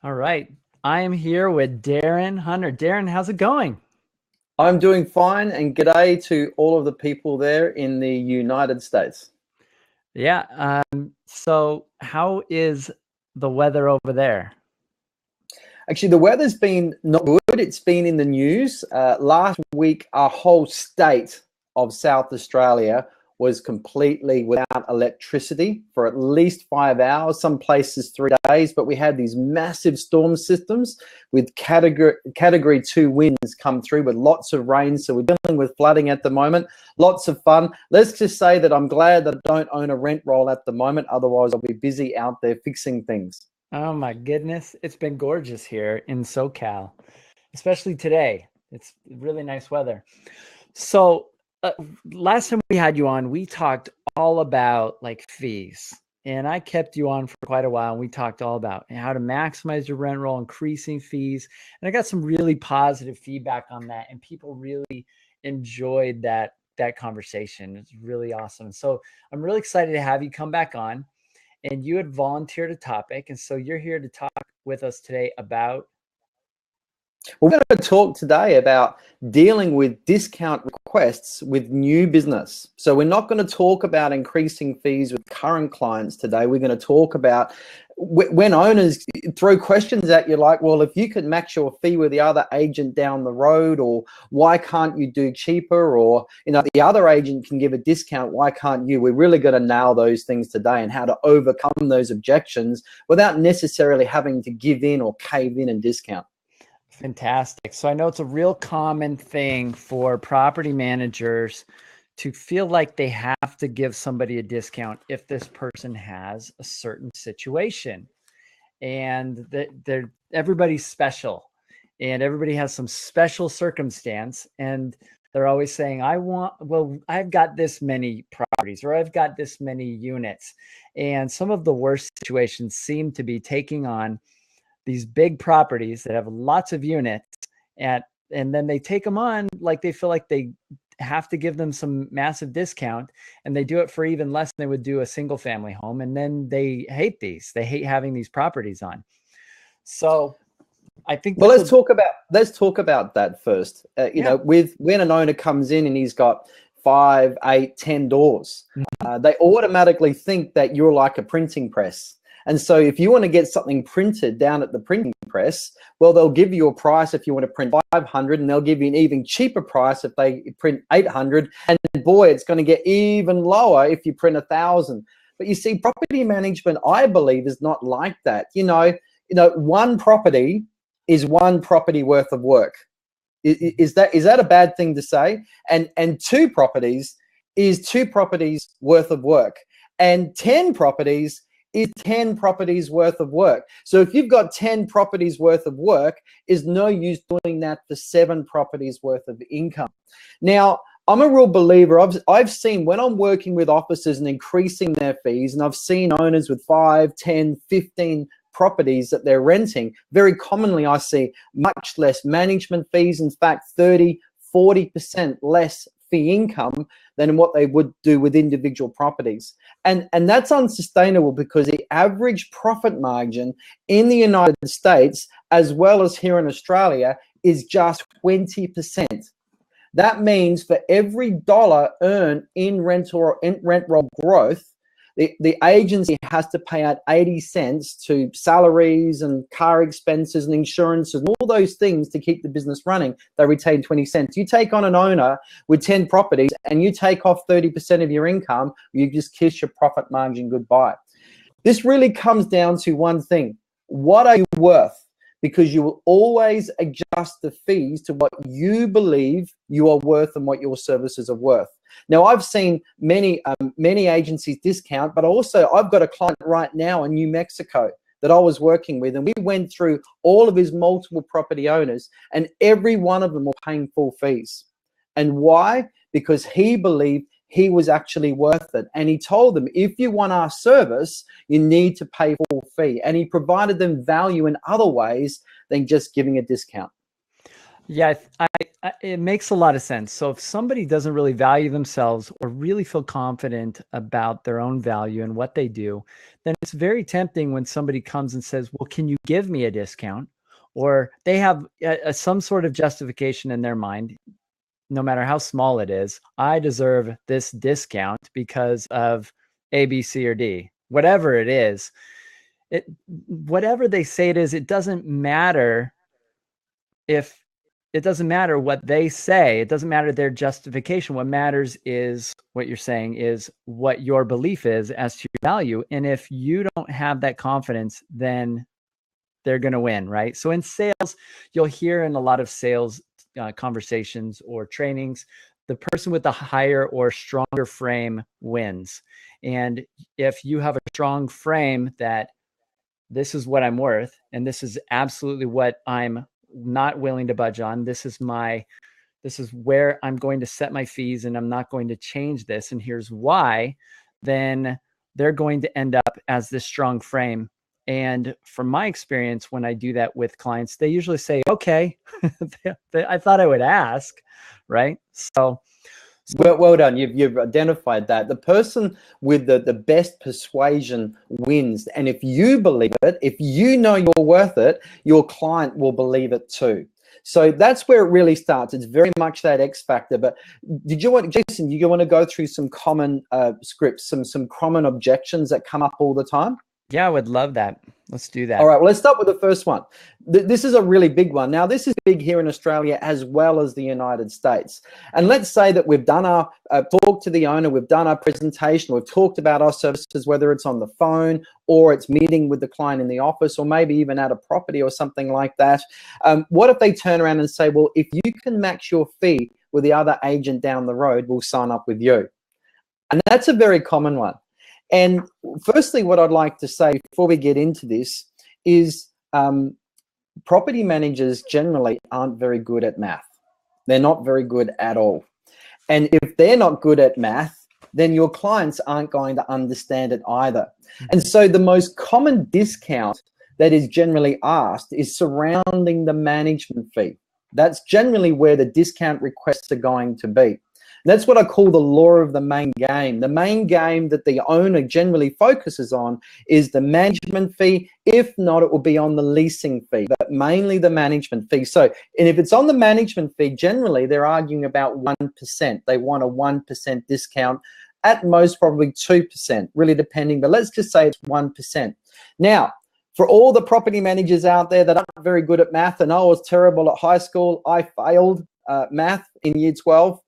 All right. I am here with Darren Hunter. Darren, how's it going? I'm doing fine, and g'day to all of the people there in the United States. Yeah. So how is the weather over there? Actually, the weather's been not good. It's been in the news. Last week, our whole state of South Australia was completely without electricity for at least 5 hours, some places 3 days. But we had these massive storm systems with category 2 winds come through with lots of rain. So we're dealing with flooding at the moment. Lots of fun. Let's just say that I'm glad that I don't own a rent roll at the moment. Otherwise, I'll be busy out there fixing things. Oh my goodness. It's been gorgeous here in SoCal, especially today. It's really nice weather. So uh, last time we had you on, we talked all about like fees. And I kept you on for quite a while, and we talked all about how to maximize your rent roll, increasing fees. And I got some really positive feedback on that, and people really enjoyed that conversation. It's really awesome. So I'm really excited to have you come back on. And you had volunteered a topic, and so you're here to talk with us today about. We're going to talk today about dealing with discount requests with new business. So we're not going to talk about increasing fees with current clients today. We're going to talk about when owners throw questions at you like, well, if you could match your fee with the other agent down the road, or why can't you do cheaper, or the other agent can give a discount, why can't you? We're really going to nail those things today and how to overcome those objections without necessarily having to give in or cave in and discount. Fantastic. So I know it's a real common thing for property managers to feel like they have to give somebody a discount if this person has a certain situation, and that everybody's special, and everybody has some special circumstance, and they're always saying, I've got this many properties, or I've got this many units. And some of the worst situations seem to be taking on these big properties that have lots of units, and then they take them on like they feel like they have to give them some massive discount, and they do it for even less than they would do a single family home, and then they hate having these properties on. So I think Well, let's talk about that first. yeah. With when an owner comes in and he's got 5, 8, 10 doors, Mhm. they automatically think that you're like a printing press. And so if you want to get something printed down at the printing press, well, they'll give you a price if you want to print 500, and they'll give you an even cheaper price if they print 800. And boy, it's going to get even lower if you print 1,000. But you see, property management, I believe, is not like that. One property is one property worth of work. Is that a bad thing to say? And two properties is two properties worth of work, and 10 properties is 10 properties worth of work. So if you've got 10 properties worth of work, is no use doing that for 7 properties worth of income. Now, I'm a real believer. I've seen when I'm working with officers and increasing their fees, and I've seen owners with 5, 10, 15 properties that they're renting. Very commonly, I see much less management fees. In fact, 30, 40% less fee income than what they would do with individual properties. And that's unsustainable, because the average profit margin in the United States, as well as here in Australia, is just 20%. That means for every dollar earned in rent roll growth, the agency has to pay out 80 cents to salaries and car expenses and insurance and all those things to keep the business running. They retain 20 cents. You take on an owner with 10 properties and you take off 30% of your income, you just kiss your profit margin goodbye. This really comes down to one thing. What are you worth? Because you will always adjust the fees to what you believe you are worth and what your services are worth. Now, I've seen many agencies discount, but also I've got a client right now in New Mexico that I was working with, and we went through all of his multiple property owners, and every one of them were paying full fees. And why? Because he believed he was actually worth it. And he told them, if you want our service, you need to pay full fee. And he provided them value in other ways than just giving a discount. Yeah, it makes a lot of sense. So if somebody doesn't really value themselves or really feel confident about their own value and what they do, then it's very tempting when somebody comes and says, "Well, can you give me a discount?" Or they have some sort of justification in their mind, no matter how small it is. I deserve this discount because of A, B, C, or D, whatever it is. Whatever they say it is, it doesn't matter if it doesn't matter what they say, it doesn't matter their justification. What matters is what you're saying is what your belief is as to your value. And if you don't have that confidence, then they're going to win, right? So in sales, you'll hear in a lot of sales conversations or trainings, the person with the higher or stronger frame wins. And if you have a strong frame that this is what I'm worth, and this is absolutely what I'm not willing to budge on. This is where I'm going to set my fees, and I'm not going to change this. And here's why. Then they're going to end up as this strong frame. And from my experience, when I do that with clients, they usually say, "Okay, I thought I would ask," right? So Well done. You've identified that. The person with the best persuasion wins. And if you believe it, if you know you're worth it, your client will believe it too. So that's where it really starts. It's very much that X factor. But Jason, do you want to go through some common scripts, some common objections that come up all the time? yeah, I would love that. Let's do that. All right, well, let's start with the first one. This is a really big one. Now, this is big here in Australia as well as the United States. And let's say that we've done our talk to the owner, we've done our presentation, we've talked about our services, whether it's on the phone or it's meeting with the client in the office or maybe even at a property or something like that. What if they turn around and say, well, if you can match your fee with the other agent down the road, we'll sign up with you. And that's a very common one. And firstly, what I'd like to say before we get into this is property managers generally aren't very good at math. They're not very good at all. And if they're not good at math, then your clients aren't going to understand it either. And so the most common discount that is generally asked is surrounding the management fee. That's generally where the discount requests are going to be. That's what I call the law of the main game. The main game that the owner generally focuses on is the management fee. If not, it will be on the leasing fee, but mainly the management fee. So, and if it's on the management fee, generally they're arguing about 1%. They want a 1% discount, at most probably 2%, really depending, but let's just say it's 1%. Now, for all the property managers out there that aren't very good at math, and I was terrible at high school, I failed math in year 12.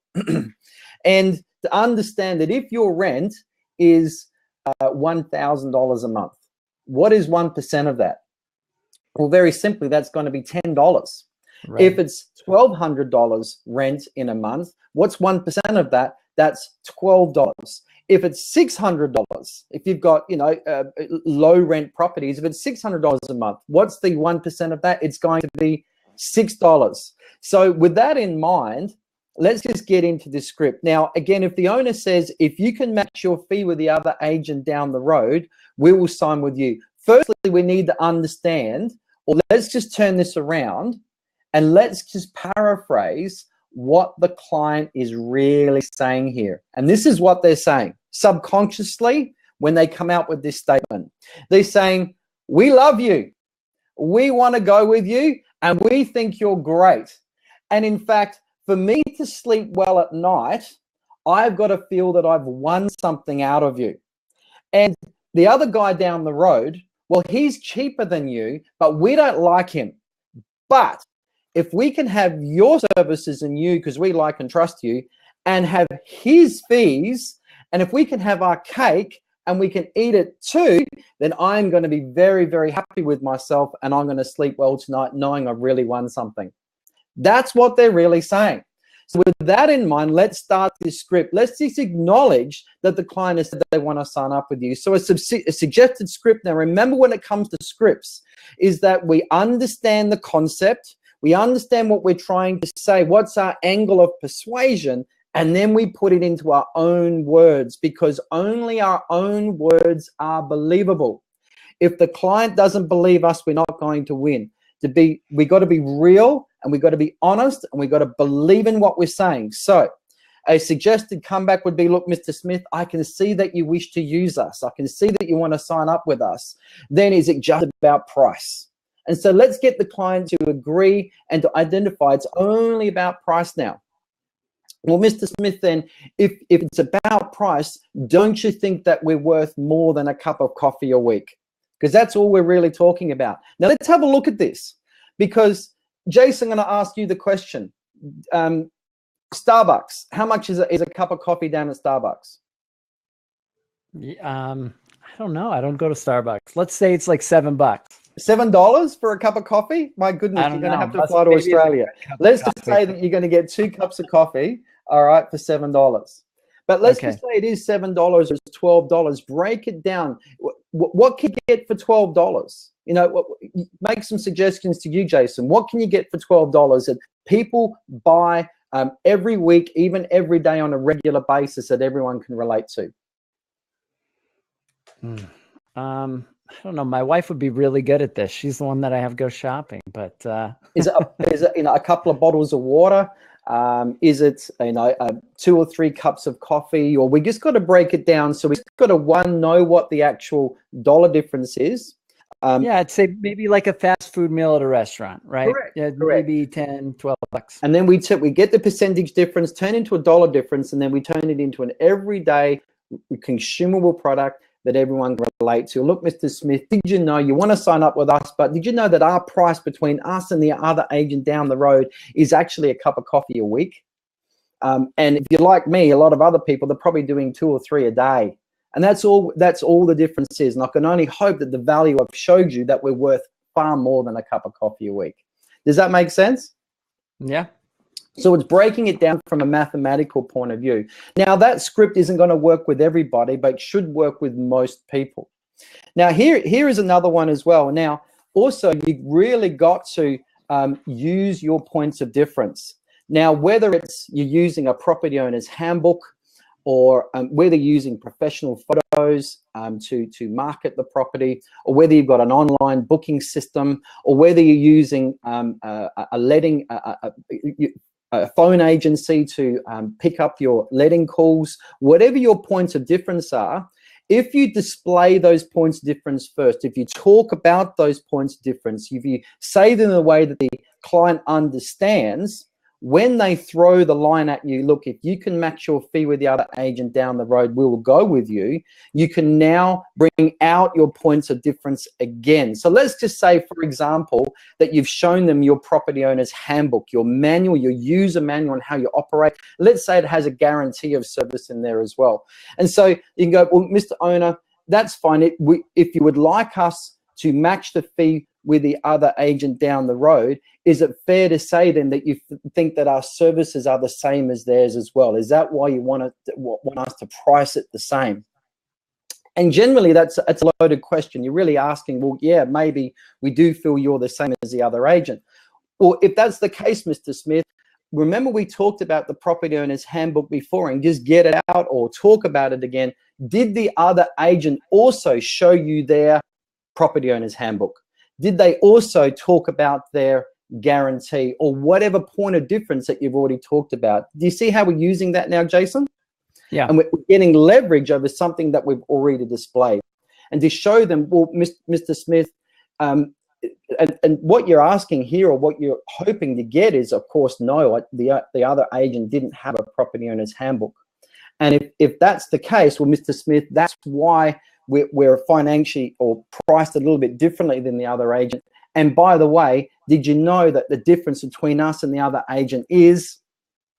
And to understand that if your rent is $1,000 a month, what is 1% of that? Well, very simply, that's going to be $10. Right. If it's $1,200 rent in a month, what's 1% of that? That's $12. If it's $600, if you've got, low rent properties, if it's $600 a month, what's the 1% of that? It's going to be $6. So with that in mind, let's just get into this script. Now, again, if the owner says, if you can match your fee with the other agent down the road, we will sign with you. Firstly, we need to understand, or let's just turn this around and let's just paraphrase what the client is really saying here. And this is what they're saying subconsciously when they come out with this statement. They're saying, we love you. We want to go with you and we think you're great. And in fact, for me to sleep well at night, I've got to feel that I've won something out of you. And the other guy down the road, well, he's cheaper than you, but we don't like him. But if we can have your services and you, because we like and trust you, and have his fees, and if we can have our cake and we can eat it too, then I'm going to be very, very happy with myself and I'm going to sleep well tonight knowing I've really won something. That's what they're really saying. So with that in mind, let's start this script. Let's just acknowledge that the client has said they want to sign up with you. So a suggested script, now remember when it comes to scripts, is that we understand the concept, we understand what we're trying to say, what's our angle of persuasion, and then we put it into our own words, because only our own words are believable. If the client doesn't believe us, we're not going to win. We got to be real and we've got to be honest, and we've got to believe in what we're saying. So a suggested comeback would be, look, Mr. Smith, I can see that you wish to use us. I can see that you want to sign up with us. Then is it just about price? And so let's get the client to agree and to identify it's only about price now. Well, Mr. Smith, then, if it's about price, don't you think that we're worth more than a cup of coffee a week? Because that's all we're really talking about. Now, let's have a look at this. Because, Jason, I'm going to ask you the question. Starbucks, how much is a cup of coffee down at Starbucks? I don't know. I don't go to Starbucks. Let's say it's like $7. $7 for a cup of coffee? My goodness, you're going to have to fly to Australia. Let's just say that you're going to get 2 cups of coffee, all right, for $7. But let's just say it is $7 or it's $12. Break it down. What can you get for $12? You know, make some suggestions to you, Jason. What can you get for $12 that people buy every week, even every day on a regular basis that everyone can relate to? I don't know. My wife would be really good at this. She's the one that I have go shopping. But is it a couple of bottles of water? Is it 2 or 3 cups of coffee? Or we just got to break it down. So we just got to know what the actual dollar difference is. Yeah, I'd say maybe like a fast food meal at a restaurant, right? Correct, yeah, correct. Maybe $10, $12. And then we get the percentage difference, turn into a dollar difference, and then we turn it into an everyday consumable product that everyone can relate to. Look, Mr. Smith, did you know you want to sign up with us, but did you know that our price between us and the other agent down the road is actually a cup of coffee a week? And if you're like me, a lot of other people, they're probably doing 2 or 3 a day. And that's all the difference is. And I can only hope that the value I've showed you that we're worth far more than a cup of coffee a week. Does that make sense? Yeah. So it's breaking it down from a mathematical point of view. Now, that script isn't going to work with everybody, but it should work with most people. Now, here is another one as well. Now, also, you've really got to use your points of difference. Now, whether it's you're using a property owner's handbook, or whether you're using professional photos to market the property, or whether you've got an online booking system, or whether you're using a phone agency to pick up your letting calls, whatever your points of difference are, if you display those points of difference first, if you talk about those points of difference, if you say them in a way that the client understands, when they throw the line at you, look, if you can match your fee with the other agent down the road, we will go with you. You can now bring out your points of difference again. So let's just say, for example, that you've shown them your property owner's handbook, your manual, your user manual on how you operate. Let's say it has a guarantee of service in there as well. And so you can go, well, Mr. Owner, that's fine. If you would like us to match the fee with the other agent down the road, is it fair to say then that you think that our services are the same as theirs as well? Is that why you want us to price it the same? And generally, it's a loaded question. You're really asking, well, yeah, maybe we do feel you're the same as the other agent. Well, if that's the case, Mr. Smith, remember we talked about the property owner's handbook before, and just get it out or talk about it again. Did the other agent also show you their property owner's handbook? Did they also talk about their guarantee or whatever point of difference that you've already talked about? Do you see how we're using that now, Jason? Yeah. And we're getting leverage over something that we've already displayed. And to show them, well, Mr. Smith, and what you're asking here, or what you're hoping to get is, of course, no, the other agent didn't have a property owner's handbook. And if that's the case, well, Mr. Smith, that's why we're financially or priced a little bit differently than the other agent. And by the way, did you know that the difference between us and the other agent is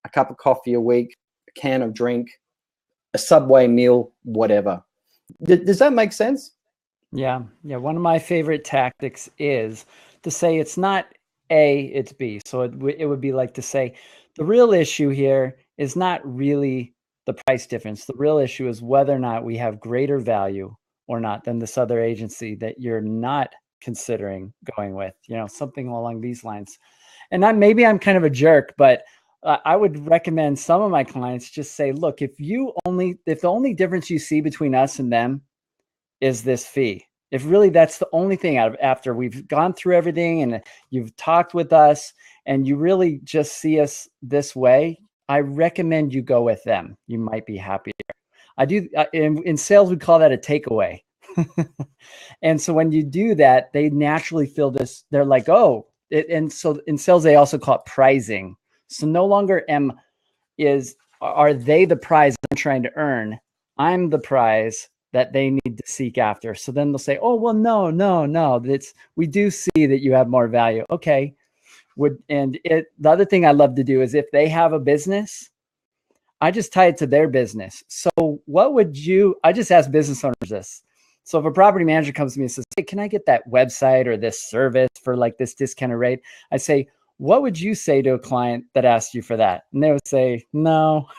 a cup of coffee a week, a can of drink, a Subway meal, whatever? Does that make sense? Yeah. One of my favorite tactics is to say it's not A, it's B. So it would be like to say the real issue here is not really the price difference. The real issue is whether or not we have greater value or not than this other agency that you're not considering going with, something along these lines. And maybe I'm kind of a jerk, but I would recommend some of my clients just say, look, if the only difference you see between us and them is this fee, if really that's the only thing after we've gone through everything and you've talked with us and you really just see us this way, I recommend you go with them. You might be happier. I do in sales, we call that a takeaway. And so when you do that, they naturally feel this. They're like, oh, and so in sales, they also call it prizing. So no longer are they the prize I'm trying to earn? I'm the prize that they need to seek after. So then they'll say, oh, well, no. We do see that you have more value. Okay. The other thing I love to do is if they have a business, I just tie it to their business. So I just ask business owners this. So if a property manager comes to me and says, hey, can I get that website or this service for like this discounted rate? I say, what would you say to a client that asked you for that? And they would say, no.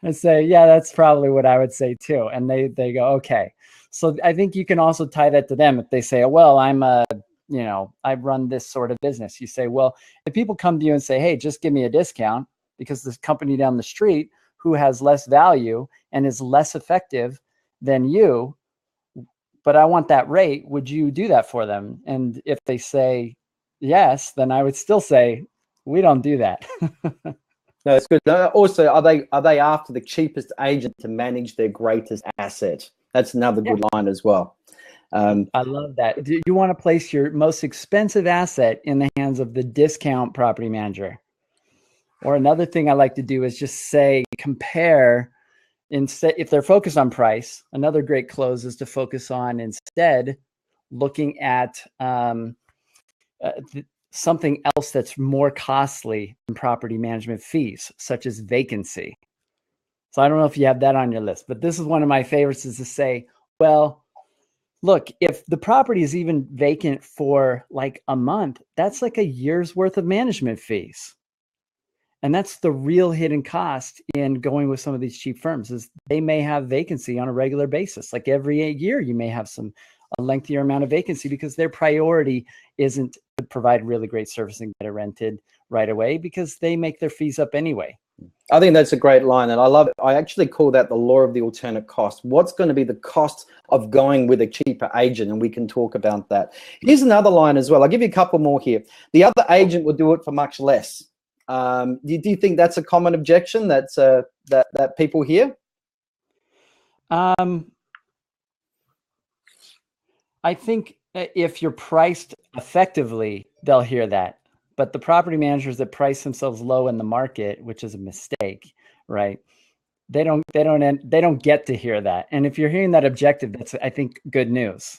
I say, yeah, that's probably what I would say too. And they go, okay. So I think you can also tie that to them. If they say, well, I run this sort of business. You say, well, if people come to you and say, hey, just give me a discount because this company down the street who has less value and is less effective than you, but I want that rate, would you do that for them? And if they say yes, then I would still say, we don't do that. No, that's good. Also, are they after the cheapest agent to manage their greatest asset? That's another good line as well. I love that. Do you want to place your most expensive asset in the hands of the discount property manager? Or another thing I like to do is just say, compare. Instead, if they're focused on price, another great close is to focus on instead looking at something else that's more costly than property management fees, such as vacancy. So I don't know if you have that on your list, but this is one of my favorites, is to say, well, look, if the property is even vacant for like a month, that's like a year's worth of management fees. And that's the real hidden cost in going with some of these cheap firms, is they may have vacancy on a regular basis. Like every year, you may have a lengthier amount of vacancy because their priority isn't to provide really great service and get it rented right away, because they make their fees up anyway. I think that's a great line, and I love it. I actually call that the law of the alternate cost. What's going to be the cost of going with a cheaper agent? And we can talk about that. Here's another line as well. I'll give you a couple more here. The other agent will do it for much less. Do you think that's a common objection that people hear? I think if you're priced effectively, they'll hear that. But the property managers that price themselves low in the market, which is a mistake, right? They don't get to hear that. And if you're hearing that objective, that's, I think, good news.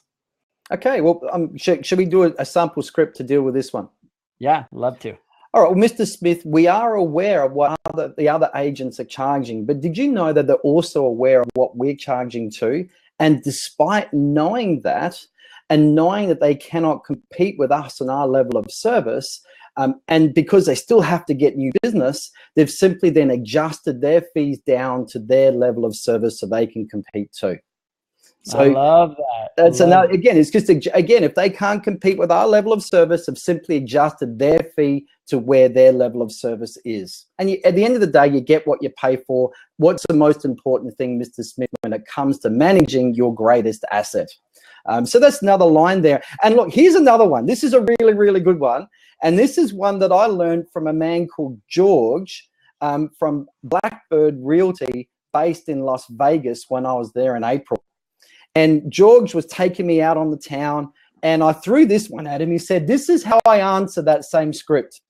Okay, well, should we do a sample script to deal with this one? Yeah, love to. All right, well, Mr. Smith, we are aware of what the other agents are charging, but did you know that they're also aware of what we're charging too? And despite knowing that, and knowing that they cannot compete with us on our level of service, and because they still have to get new business, they've simply then adjusted their fees down to their level of service so they can compete too. So I love that. That's another, again, it's just, again, if they can't compete with our level of service, they've simply adjusted their fee to where their level of service is. And at the end of the day, you get what you pay for. What's the most important thing, Mr. Smith, when it comes to managing your greatest asset? So that's another line there. And look, here's another one. This is a really, really good one. And this is one that I learned from a man called George from Blackbird Realty, based in Las Vegas, when I was there in April. And George was taking me out on the town, and I threw this one at him. He said, this is how I answer that same script.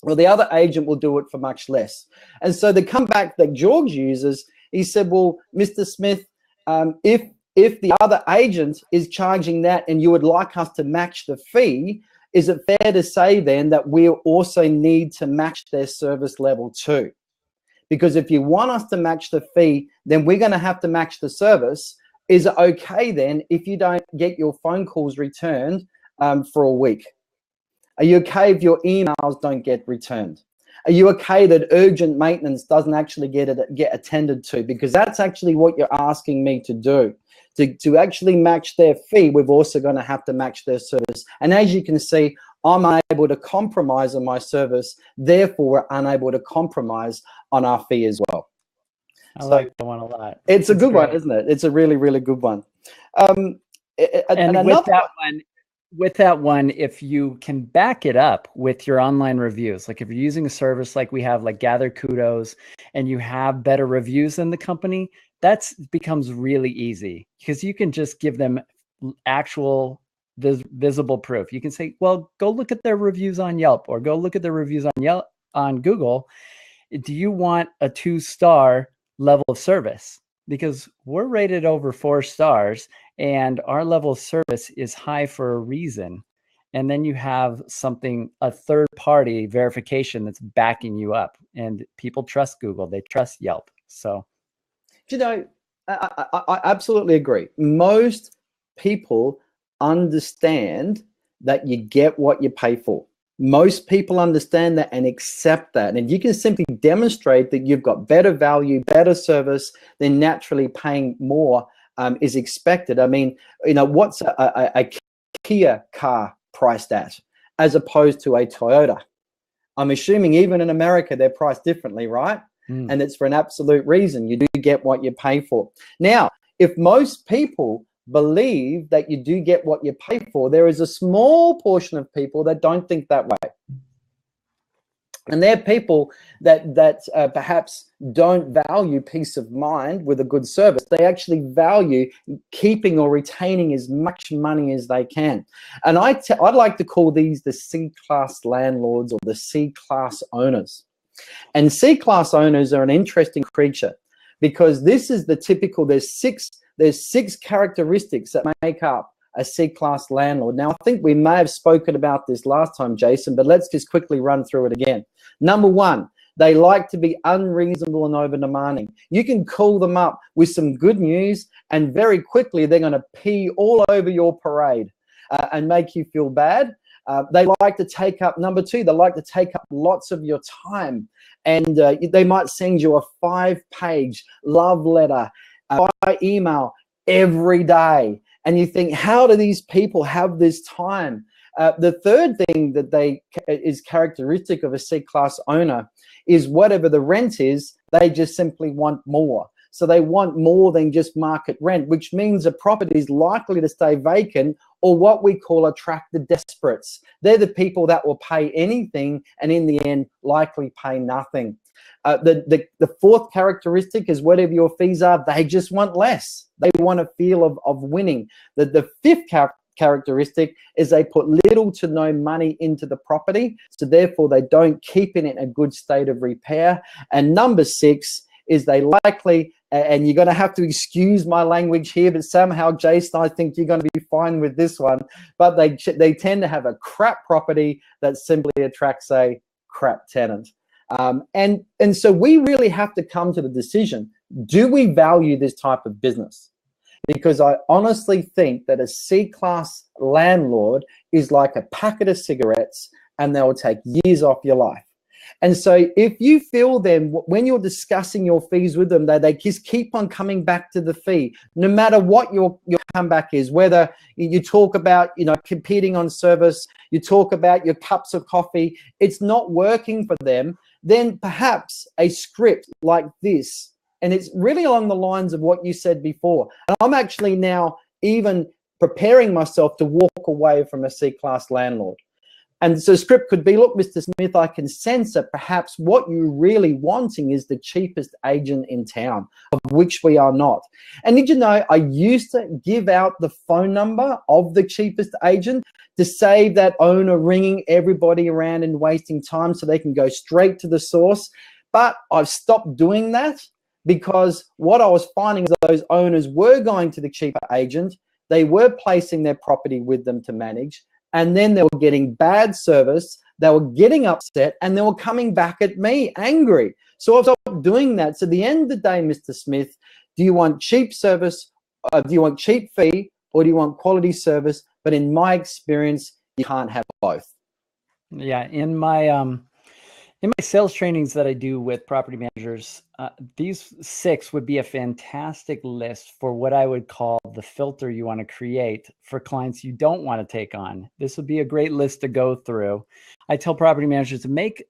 Well, the other agent will do it for much less. And so the comeback that George uses, he said, well, Mr. Smith, if the other agent is charging that and you would like us to match the fee, is it fair to say then that we also need to match their service level too? Because if you want us to match the fee, then we're going to have to match the service. Is it okay then if you don't get your phone calls returned for a week? Are you okay if your emails don't get returned? Are you okay that urgent maintenance doesn't actually get attended to? Because that's actually what you're asking me to do. To actually match their fee, we've also going to have to match their service. And as you can see, I'm unable to compromise on my service. Therefore, we're unable to compromise on our fee as well. I like that one a lot. It's a good one, isn't it? It's a really, really good one. And with that one, with that one, if you can back it up with your online reviews, like if you're using a service like we have, like Gather Kudos, and you have better reviews than the company, that's becomes really easy because you can just give them actual visible proof. You can say, well, go look at their reviews on Yelp or go look at their reviews on Yelp on Google. Do you want a 2-star level of service? Because we're rated over 4 stars and our level of service is high for a reason. And then you have something, a third party verification that's backing you up, and people trust Google, they trust Yelp. So, you know, I absolutely agree. Most people understand that you get what you pay for. Most people understand that and accept that. And if you can simply demonstrate that you've got better value, better service, then naturally paying more is expected. I mean, you know, what's a Kia car priced at as opposed to a Toyota? I'm assuming even in America, they're priced differently, right? And it's for an absolute reason. You do get what you pay for. Now, if most people believe that you do get what you pay for, there is a small portion of people that don't think that way. And they're people that perhaps don't value peace of mind with a good service. They actually value keeping or retaining as much money as they can. And I'd like to call these the C-class landlords or the C-class owners. And C-class owners are an interesting creature because this is the typical, there's six characteristics that make up a C-class landlord. Now, I think we may have spoken about this last time, Jason, but let's just quickly run through it again. Number one, they like to be unreasonable and over-demanding. You can call them up with some good news, and very quickly they're going to pee all over your parade and make you feel bad. They like to take up, number two, they like to take up lots of your time. And they might send you a 5-page love letter by email every day. And you think, how do these people have this time? The third thing that is characteristic of a C-class owner is whatever the rent is, they just simply want more. So they want more than just market rent, which means a property is likely to stay vacant, or what we call attract the desperates. They're the people that will pay anything and in the end likely pay nothing. The fourth characteristic is whatever your fees are, they just want less. They want a feel of winning. The fifth characteristic is they put little to no money into the property, so therefore they don't keep it in a good state of repair. And number 6 is they likely, and you're going to have to excuse my language here, but somehow, Jason, I think you're going to be fine with this one, but they tend to have a crap property that simply attracts a crap tenant. And so we really have to come to the decision, do we value this type of business? Because I honestly think that a C-class landlord is like a packet of cigarettes and they will take years off your life. And so if you feel then when you're discussing your fees with them, they just keep on coming back to the fee, no matter what your comeback is, whether you talk about, you know, competing on service, you talk about your cups of coffee, it's not working for them, then perhaps a script like this, and it's really along the lines of what you said before. And I'm actually now even preparing myself to walk away from a C-class landlord. And so script could be, look, Mr. Smith, I can sense that perhaps what you're really wanting is the cheapest agent in town, of which we are not. And did you know, I used to give out the phone number of the cheapest agent to save that owner ringing everybody around and wasting time so they can go straight to the source. But I've stopped doing that because what I was finding is those owners were going to the cheaper agent, they were placing their property with them to manage, and then they were getting bad service, they were getting upset, and they were coming back at me angry. So I've stopped doing that. So at the end of the day, Mr. Smith, do you want cheap service, do you want cheap fee, or do you want quality service? But in my experience, you can't have both. Yeah, in my sales trainings that I do with property managers, these 6 would be a fantastic list for what I would call the filter you want to create for clients you don't want to take on. This would be a great list to go through. I tell property managers to make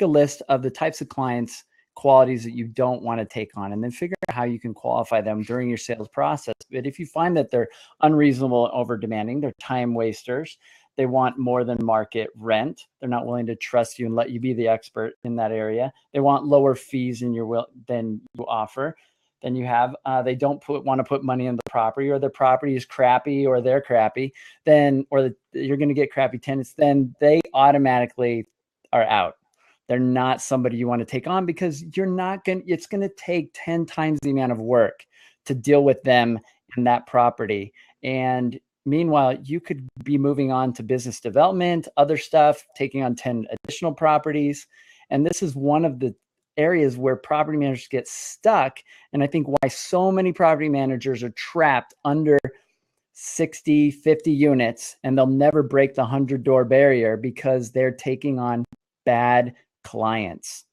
a list of the types of clients qualities that you don't want to take on, and then figure out how you can qualify them during your sales process. But if you find that they're unreasonable and over demanding, they're time wasters, they want more than market rent, they're not willing to trust you and let you be the expert in that area, they want lower fees than you offer, then you have, they don't want to put money in the property, or the property is crappy, or they're crappy, then, you're going to get crappy tenants, then they automatically are out. They're not somebody you want to take on, because it's going to take 10 times the amount of work to deal with them in that property. And meanwhile, you could be moving on to business development, other stuff, taking on 10 additional properties. And this is one of the areas where property managers get stuck. And I think why so many property managers are trapped under 60, 50 units, and they'll never break the 100-door barrier, because they're taking on bad clients.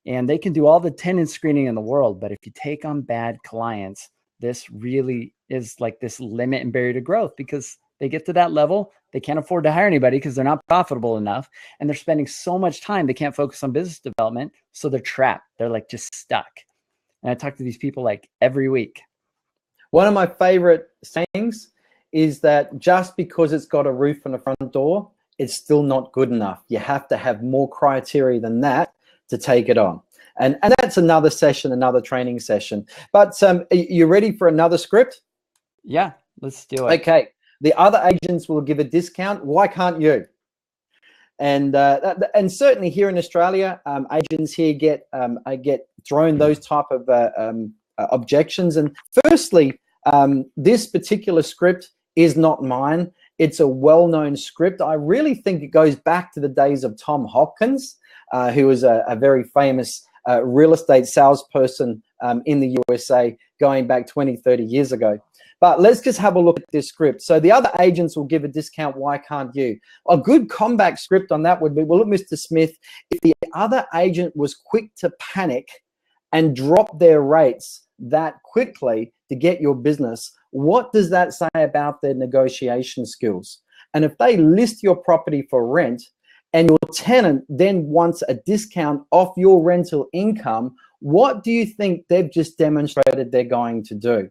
And they can do all the tenant screening in the world, but if you take on bad clients, this really is like this limit and barrier to growth, because they get to that level, they can't afford to hire anybody because they're not profitable enough, and they're spending so much time, they can't focus on business development. So they're trapped. They're like just stuck. And I talk to these people like every week. One of my favorite sayings is that just because it's got a roof and a front door, it's still not good enough. You have to have more criteria than that to take it on. And that's another session, another training session. But you ready for another script? Yeah, let's do it. Okay. The other agents will give a discount. Why can't you? And certainly here in Australia, agents here get thrown those type of objections. And firstly, this particular script is not mine. It's a well-known script. I really think it goes back to the days of Tom Hopkins, who was a very famous real estate salesperson in the USA going back 20, 30 years ago. But let's just have a look at this script. So the other agents will give a discount. Why can't you? A good comeback script on that would be, well, look, Mr. Smith, if the other agent was quick to panic and drop their rates that quickly to get your business, what does that say about their negotiation skills? And if they list your property for rent and your tenant then wants a discount off your rental income, what do you think they've just demonstrated they're going to do?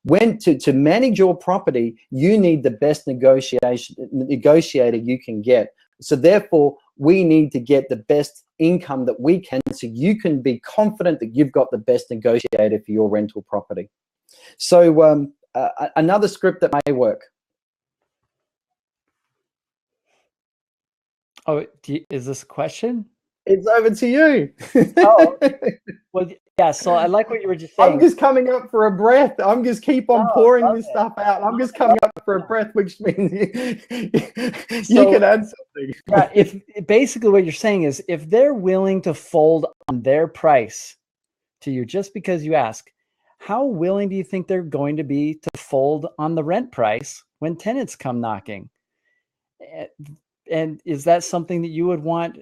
When to manage your property, you need the best negotiator you can get. So therefore, we need to get the best income that we can, so you can be confident that you've got the best negotiator for your rental property. So another script that may work. Oh, is this a question? It's over to you. Oh, well, yeah. So I like what you were just saying. I'm just coming up for a breath. I'm just keep on pouring this stuff out. I'm just coming up for a breath, which means you can add something. Yeah, if basically what you're saying is, if they're willing to fold on their price to you just because you ask, how willing do you think they're going to be to fold on the rent price when tenants come knocking? And is that something that you would want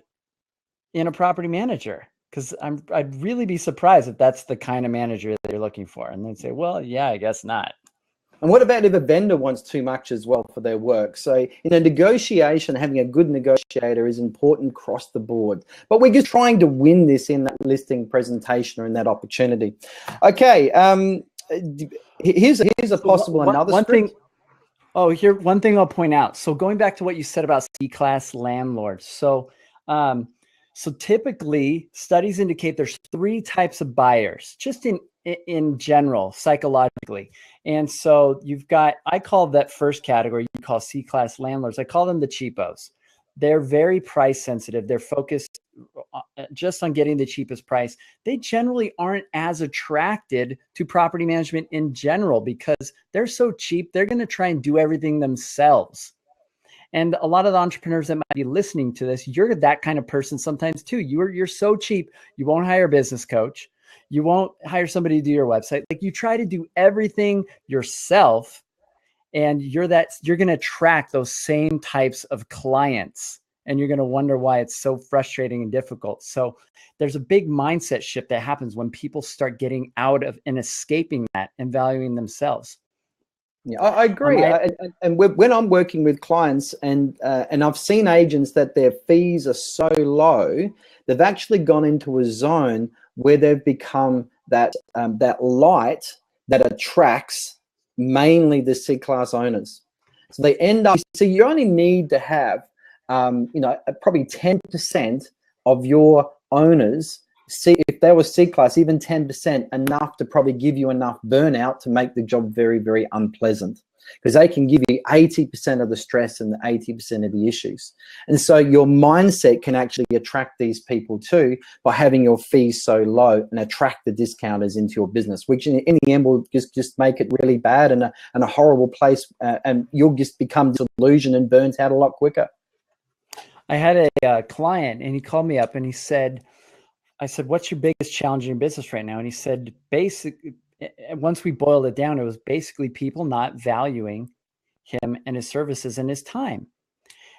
in a property manager? Because I'd really be surprised if that's the kind of manager that you're looking for. And they'd say, well, yeah, I guess not. And what about if a vendor wants too much as well for their work? So in a negotiation, having a good negotiator is important across the board. But we're just trying to win this in that listing presentation or in that opportunity. Okay, here's a possible another thing. Oh, here, one thing I'll point out. So going back to what you said about C-class landlords. So typically studies indicate there's 3 types of buyers, just in general, psychologically. And so you've got, I call that first category, you call C-class landlords, I call them the cheapos. They're very price sensitive. They're focused just on getting the cheapest price. They generally aren't as attracted to property management in general because they're so cheap. They're going to try and do everything themselves. And a lot of the entrepreneurs that might be listening to this, you're that kind of person sometimes too. You're so cheap, you won't hire a business coach. You won't hire somebody to do your website. Like, you try to do everything yourself, and you're going to attract those same types of clients, and you're going to wonder why it's so frustrating and difficult. So there's a big mindset shift that happens when people start getting out of and escaping that and valuing themselves. Yeah, I agree. And when I'm working with clients and I've seen agents that their fees are so low, they've actually gone into a zone where they've become that that light that attracts mainly the C-class owners. So they end up, so you only need to have, you know, probably 10% of your owners, if they were C-class, even 10%, enough to probably give you enough burnout to make the job very, very unpleasant, because they can give you 80% of the stress and the 80% of the issues. And so your mindset can actually attract these people too, by having your fees so low and attract the discounters into your business, which in the end will just make it really bad and a horrible place, and you'll just become disillusioned and burnt out a lot quicker. I had a client, and he called me up and he said, I said, what's your biggest challenge in your business right now? And he said, basically, once we boiled it down, it was basically people not valuing him and his services and his time.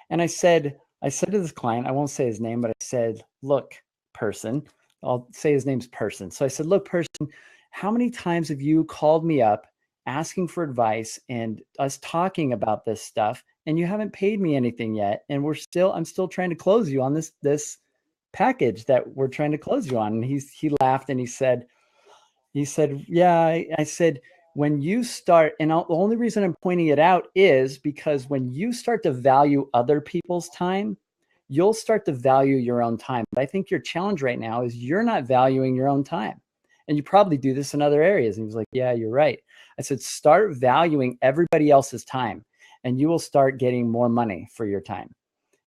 And I said to this client, I won't say his name, but I said, look, person, I'll say his name's Person. So I said, look, Person, how many times have you called me up asking for advice and us talking about this stuff, and you haven't paid me anything yet? And I'm still trying to close you on this package that we're trying to close you on. And he laughed and he said, yeah, I said, when you start, and the only reason I'm pointing it out is because when you start to value other people's time, you'll start to value your own time. But I think your challenge right now is you're not valuing your own time. And you probably do this in other areas. And he was like, yeah, you're right. I said, start valuing everybody else's time, and you will start getting more money for your time.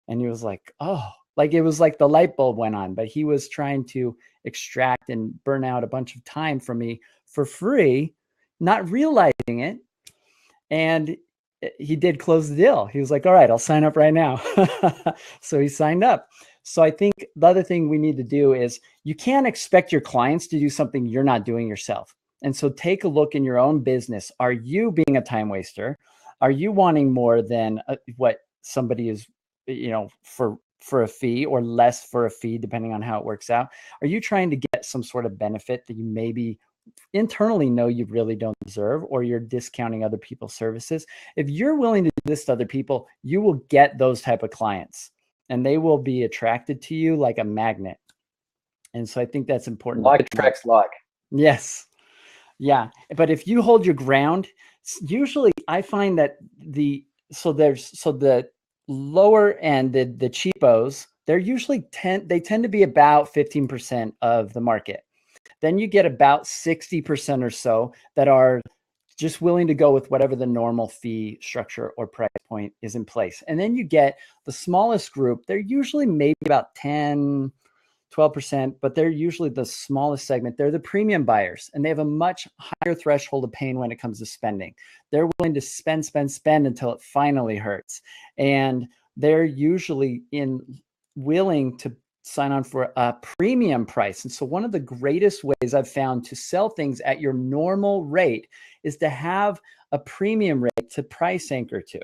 And he was like, oh, like it was like the light bulb went on. But he was trying to extract and burn out a bunch of time from me for free, not realizing it. And he did close the deal. He was like, all right, I'll sign up right now. So he signed up. So I think the other thing we need to do is, you can't expect your clients to do something you're not doing yourself. And so take a look in your own business. Are you being a time waster? Are you wanting more than what somebody is, you know, for a fee, or less for a fee, depending on how it works out? Are you trying to get some sort of benefit that you maybe internally know you really don't deserve, or you're discounting other people's services? If you're willing to do this to other people, you will get those type of clients, and they will be attracted to you like a magnet. And so I think that's important. Like attracts like. Yes. Yeah. But if you hold your ground, usually I find that the lower end, the cheapos, they're usually they tend to be about 15% of the market. Then you get about 60% or so that are just willing to go with whatever the normal fee structure or price point is in place. And then you get the smallest group. They're usually maybe about 10, 12%, but they're usually the smallest segment. They're the premium buyers, and they have a much higher threshold of pain when it comes to spending. They're willing to spend until it finally hurts. And they're usually willing to sign on for a premium price. And so one of the greatest ways I've found to sell things at your normal rate is to have a premium rate to price anchor to.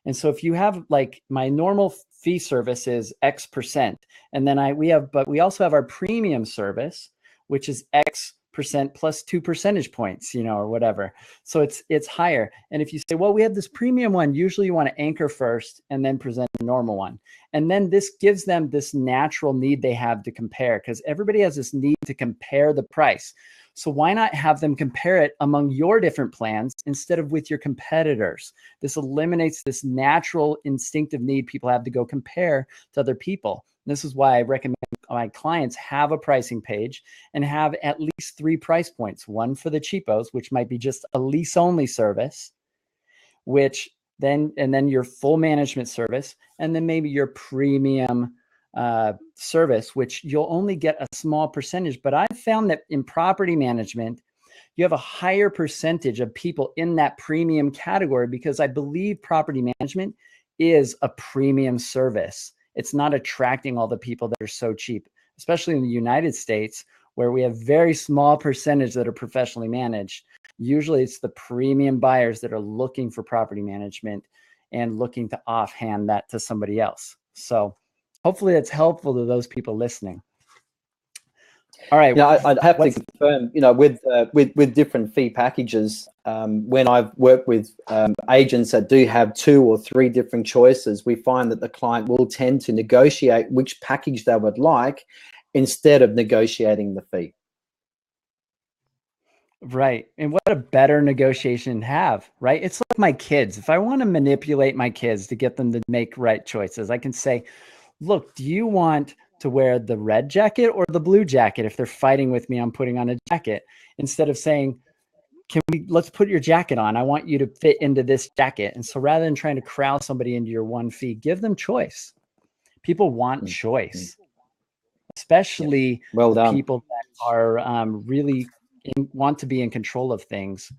And so if you have, like, my normal fee service is X%, and then we also have our premium service, which is X% plus 2 percentage points, you know, or whatever. So it's higher. And if you say, well, we have this premium one, usually you want to anchor first and then present the normal one. And then this gives them this natural need they have to compare, because everybody has this need to compare the price. So why not have them compare it among your different plans instead of with your competitors? This eliminates this natural instinctive need people have to go compare to other people. This is why I recommend my clients have a pricing page and have at least 3 price points. One for the cheapos, which might be just a lease only service, and then your full management service, and then maybe your premium service, which you'll only get a small percentage. But I've found that in property management, you have a higher percentage of people in that premium category, because I believe property management is a premium service. It's not attracting all the people that are so cheap, especially in the United States, where we have very small percentage that are professionally managed. Usually it's the premium buyers that are looking for property management and looking to offhand that to somebody else. So hopefully that's helpful to those people listening. All right. Yeah, I'd have to confirm, you know, with different fee packages, when I've worked with agents that do have 2 or 3 different choices, we find that the client will tend to negotiate which package they would like, instead of negotiating the fee. Right. And what a better negotiation to have, right? It's like my kids. If I want to manipulate my kids to get them to make right choices, I can say, look, do you want to wear the red jacket or the blue jacket? If they're fighting with me, I'm putting on a jacket, instead of saying, let's put your jacket on. I want you to fit into this jacket. And so rather than trying to corral somebody into your one fee, give them choice. People want choice, especially well done. people that are really want to be in control of things.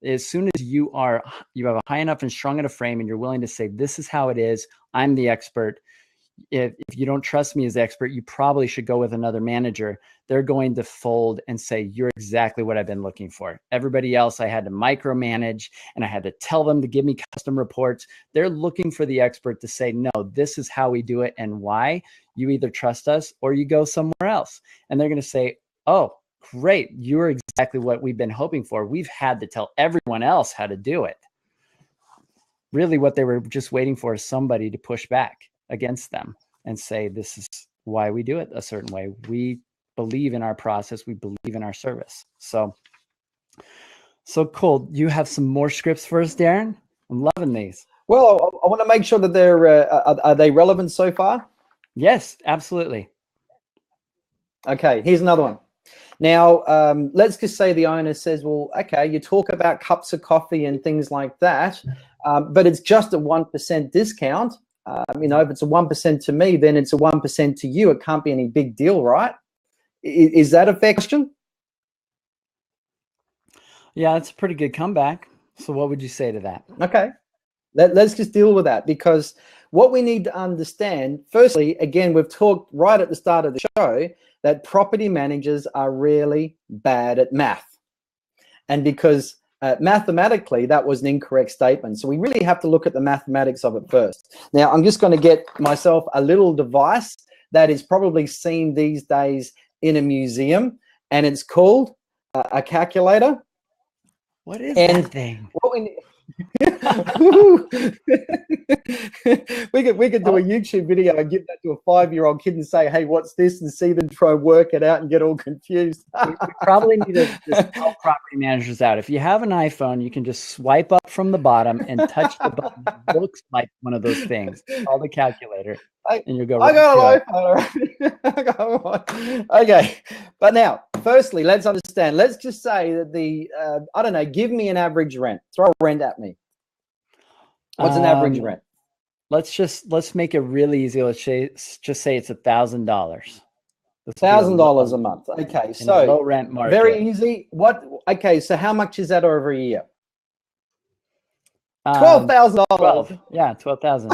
As soon as you have a high enough and strong enough frame and you're willing to say, this is how it is, I'm the expert. If you don't trust me as the expert, you probably should go with another manager. They're going to fold and say, you're exactly what I've been looking for. Everybody else, I had to micromanage and I had to tell them to give me custom reports. They're looking for the expert to say, no, this is how we do it and why. You either trust us or you go somewhere else. And they're going to say, oh, great, you're exactly what we've been hoping for. We've had to tell everyone else how to do it. Really what they were just waiting for is somebody to push back against them and say, this is why we do it a certain way. We believe in our process. We believe in our service. So cool. You have some more scripts for us, Darren? I'm loving these. Well, I want to make sure that they're, are they relevant so far? Yes, absolutely. Okay, here's another one. Now, let's just say the owner says, well, okay, you talk about cups of coffee and things like that, but it's just a 1% discount. You know, if it's a 1% to me, then it's a 1% to you. It can't be any big deal, right? Is that a fair question? Yeah, that's a pretty good comeback. So what would you say to that? Okay, let's just deal with that, because what we need to understand, firstly, again, we've talked right at the start of the show that property managers are really bad at math. And because mathematically, that was an incorrect statement. So we really have to look at the mathematics of it first. Now, I'm just going to get myself a little device that is probably seen these days in a museum, and it's called a calculator. What is that thing? What we could do a YouTube video and give that to a 5-year-old kid and say, hey, what's this? And see them try and work it out and get all confused. We probably need to just help property managers out. If you have an iPhone, you can just swipe up from the bottom and touch the button. It looks like one of those things. It's called a calculator. And you'll go right. I got an iPhone. Okay. But now, firstly, let's understand. Let's just say that the, I don't know, give me an average rent. Throw a rent at me. What's an average rent? Let's make it really easy. Let's just say it's $1,000. $1,000 a month. Okay, so low rent market. Very easy. Okay, so how much is that over a year? $12,000. Yeah, 12,000.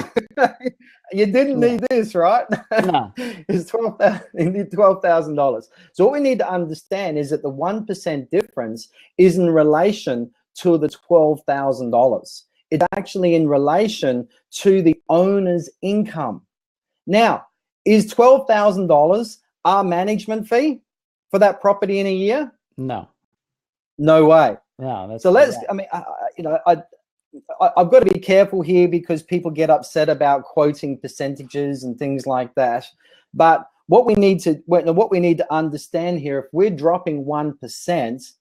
You didn't need this, right? No, it's $12,000. You need $12,000. So what we need to understand is that the 1% difference is in relation to the $12,000. It's actually in relation to the owner's income. Now, is $12,000 our management fee for that property in a year? No. No way. No. That's so let's. I mean, you know, I've got to be careful here because people get upset about quoting percentages and things like that. But what we need to understand here, if we're dropping 1%,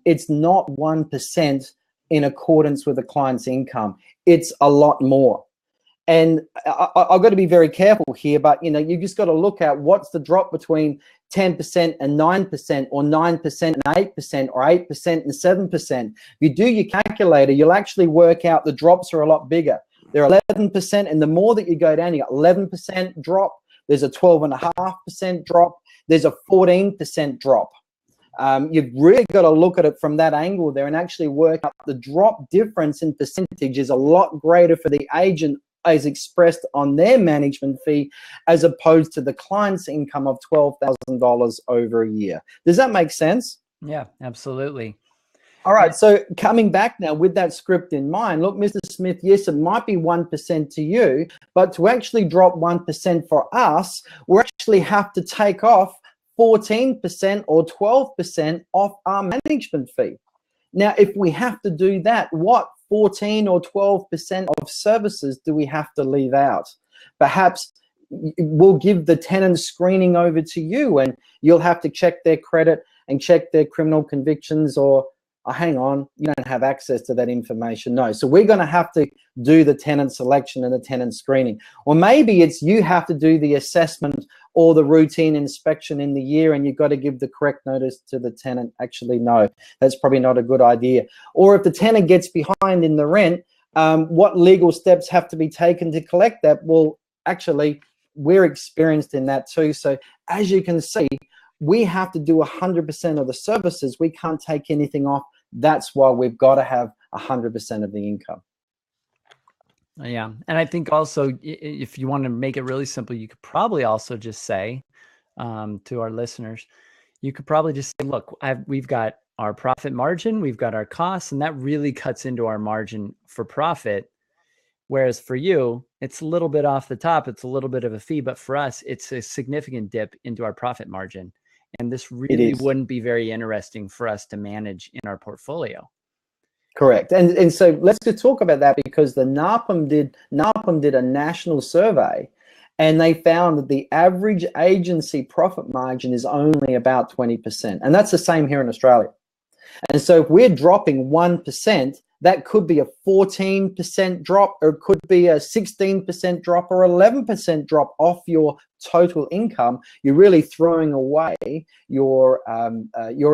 it's not 1% in accordance with the client's income. It's a lot more. And I've got to be very careful here, but you know, you just got to look at what's the drop between 10% and 9%, or 9% and 8%, or 8% and 7%. If you do your calculator, you'll actually work out the drops are a lot bigger. They're 11%, and the more that you go down, you got 11% drop. There's a 12.5% drop. There's a 14% drop. You've really got to look at it from that angle there and actually work out the drop difference in percentage is a lot greater for the agent as expressed on their management fee as opposed to the client's income of $12,000 over a year. Does that make sense? Yeah, absolutely. All right, so coming back now with that script in mind, look, Mr. Smith, yes, it might be 1% to you, but to actually drop 1% for us, we actually have to take off 14% or 12% off our management fee. Now, if we have to do that, what 14 or 12% of services do we have to leave out? Perhaps we'll give the tenant screening over to you, and you'll have to check their credit and check their criminal convictions, or oh, hang on, you don't have access to that information. No, so we're going to have to do the tenant selection and the tenant screening. Or maybe it's you have to do the assessment or the routine inspection in the year, and you've got to give the correct notice to the tenant. Actually, no, that's probably not a good idea. Or if the tenant gets behind in the rent, what legal steps have to be taken to collect that? Well, actually, we're experienced in that too. So as you can see, we have to do 100% of the services. We can't take anything off. That's why we've got to have 100% of the income. Yeah. And I think also, if you want to make it really simple, you could probably also just say to our listeners, you could probably just say, look, we've got our profit margin, we've got our costs, and that really cuts into our margin for profit. Whereas for you, it's a little bit off the top, it's a little bit of a fee, but for us, it's a significant dip into our profit margin. And this really wouldn't be very interesting for us to manage in our portfolio. Correct. And so let's just talk about that, because the NAPM did a national survey, and they found that the average agency profit margin is only about 20%. And that's the same here in Australia. And so if we're dropping 1%, that could be a 14% drop, or it could be a 16% drop, or 11% drop off your total income. You're really throwing away your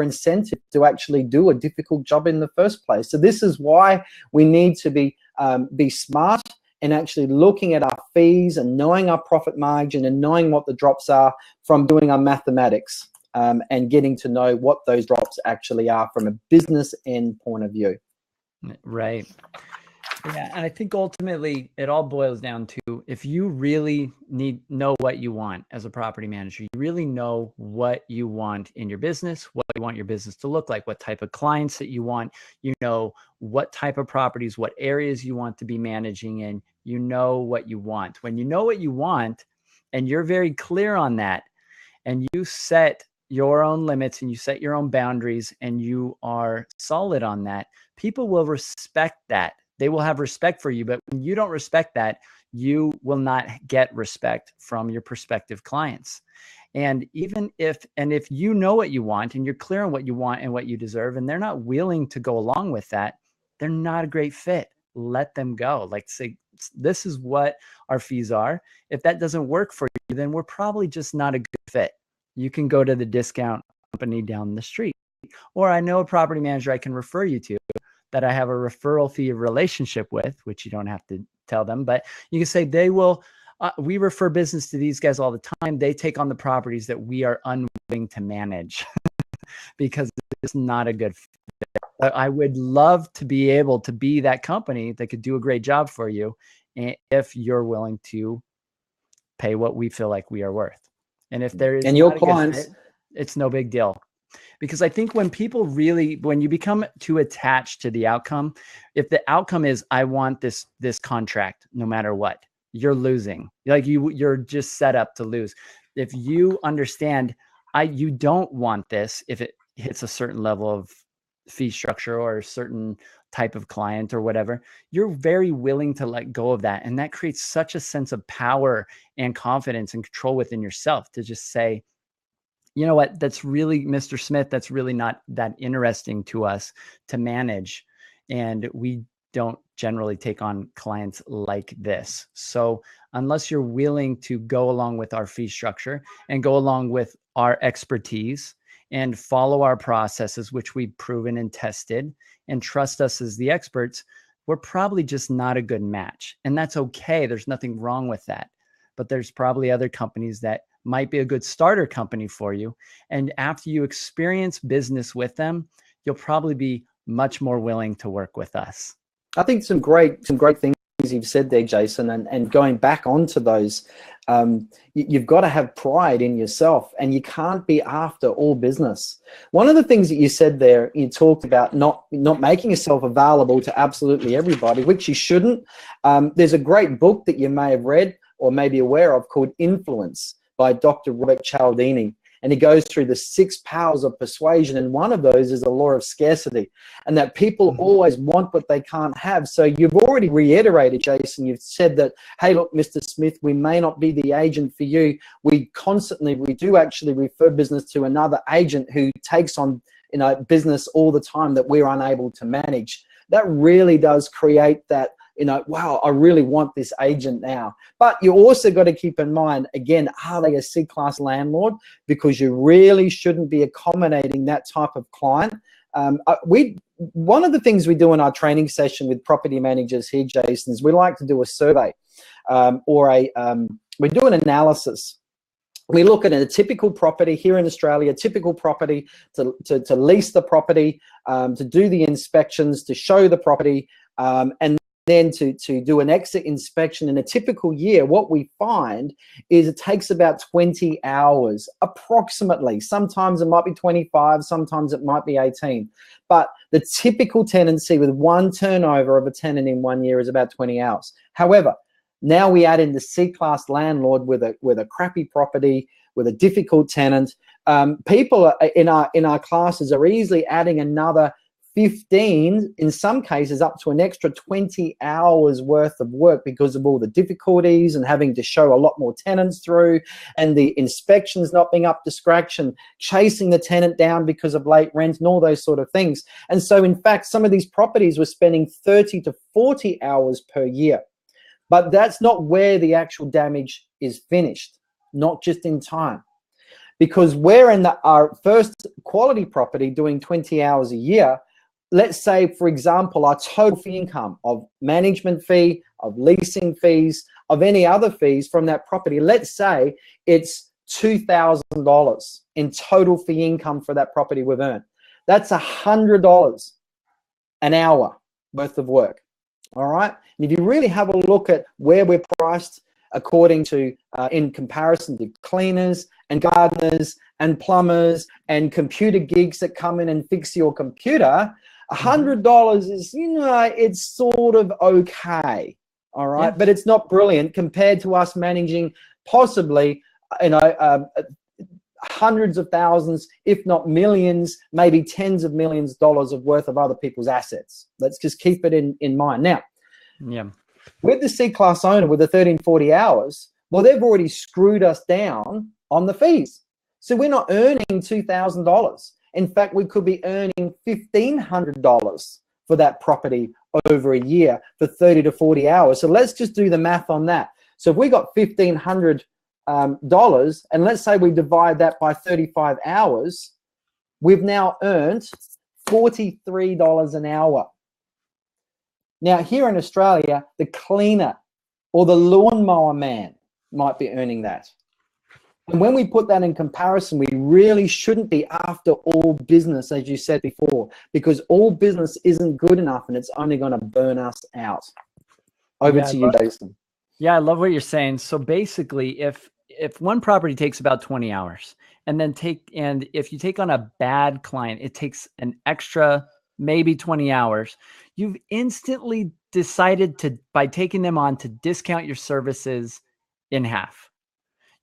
incentive to actually do a difficult job in the first place. So this is why we need to be smart and actually looking at our fees and knowing our profit margin and knowing what the drops are from doing our mathematics, and getting to know what those drops actually are from a business end point of view. Right. Yeah. And I think ultimately it all boils down to, if you really know what you want as a property manager, you really know what you want in your business, what you want your business to look like, what type of clients that you want, you know, what type of properties, what areas you want to be managing in, you know what you want. When you know what you want and you're very clear on that, and you set your own limits and you set your own boundaries and you are solid on that, people will respect that. They will have respect for you. But when you don't respect that, you will not get respect from your prospective clients. And if you know what you want and you're clear on what you want and what you deserve, and they're not willing to go along with that, they're not a great fit. Let them go. Like, say, this is what our fees are. If that doesn't work for you, then we're probably just not a good fit. You can go to the discount company down the street, or I know a property manager I can refer you to that I have a referral fee relationship with, which you don't have to tell them, but you can say they will, we refer business to these guys all the time. They take on the properties that we are unwilling to manage because it's not a good fit. I would love to be able to be that company that could do a great job for you if you're willing to pay what we feel like we are worth. And if there is and your clients, it's no big deal. Because I think when you become too attached to the outcome, if the outcome is, I want this contract, no matter what, you're losing. Like you're just set up to lose. If you understand, you don't want this, if it hits a certain level of fee structure or a certain type of client or whatever, you're very willing to let go of that. And that creates such a sense of power and confidence and control within yourself to just say, you know what, that's really, Mr. Smith, that's really not that interesting to us to manage. And we don't generally take on clients like this. So unless you're willing to go along with our fee structure and go along with our expertise and follow our processes, which we've proven and tested, and trust us as the experts, we're probably just not a good match. And that's okay. There's nothing wrong with that. But there's probably other companies that might be a good starter company for you. And after you experience business with them, you'll probably be much more willing to work with us. I think some great things you've said there, Jason, and going back onto those, you've got to have pride in yourself, and you can't be after all business. One of the things that you said there, you talked about not making yourself available to absolutely everybody, which you shouldn't. There's a great book that you may have read or may be aware of called Influence by Dr. Robert Cialdini. and he goes through the 6 powers of persuasion, and one of those is the law of scarcity, and that people always want what they can't have. So you've already reiterated, Jason, you've said that, hey, look, Mr. Smith, we may not be the agent for you. We do actually refer business to another agent who takes on business all the time that we're unable to manage. That really does create that, wow, I really want this agent now. But you also got to keep in mind, again, are they a C-class landlord? Because you really shouldn't be accommodating that type of client. One of the things we do in our training session with property managers here, Jason, is we like to do a survey we do an analysis. We look at a typical property here in Australia, typical property to lease the property, to do the inspections, to show the property, and then to do an exit inspection. In a typical year, what we find is it takes about 20 hours, approximately. Sometimes it might be 25, sometimes it might be 18. But the typical tenancy with one turnover of a tenant in 1 year is about 20 hours. However, now we add in the C-class landlord with a crappy property, with a difficult tenant. People in our classes are easily adding another 15, in some cases up to an extra 20 hours worth of work because of all the difficulties and having to show a lot more tenants through, and the inspections not being up to scratch, and chasing the tenant down because of late rent and all those sort of things. And so in fact, some of these properties were spending 30 to 40 hours per year. But that's not where the actual damage is finished, not just in time. Because we're in our first quality property doing 20 hours a year. Let's say, for example, our total fee income of management fee, of leasing fees, of any other fees from that property, let's say it's $2,000 in total fee income for that property we've earned. That's $100 an hour worth of work. All right. And if you really have a look at where we're priced according to, in comparison to cleaners and gardeners and plumbers and computer geeks that come in and fix your computer, $100 is, it's sort of okay. All right. Yeah. But it's not brilliant compared to us managing possibly, hundreds of thousands, if not millions, maybe tens of millions of dollars of worth of other people's assets. Let's just keep it in mind. Now, with the C-class owner with the 1340 hours, well, they've already screwed us down on the fees. So we're not earning $2,000. In fact, we could be earning $1,500 for that property over a year for 30 to 40 hours. So let's just do the math on that. So if we got $1,500, and let's say we divide that by 35 hours, we've now earned $43 an hour. Now, here in Australia, the cleaner or the lawnmower man might be earning that. And when we put that in comparison, we really shouldn't be after all business, as you said before, because all business isn't good enough and it's only going to burn us out. Over to you, Jason. Yeah, I love what you're saying. So basically, if one property takes about 20 hours and if you take on a bad client, it takes an extra maybe 20 hours, you've instantly decided by taking them on to discount your services in half.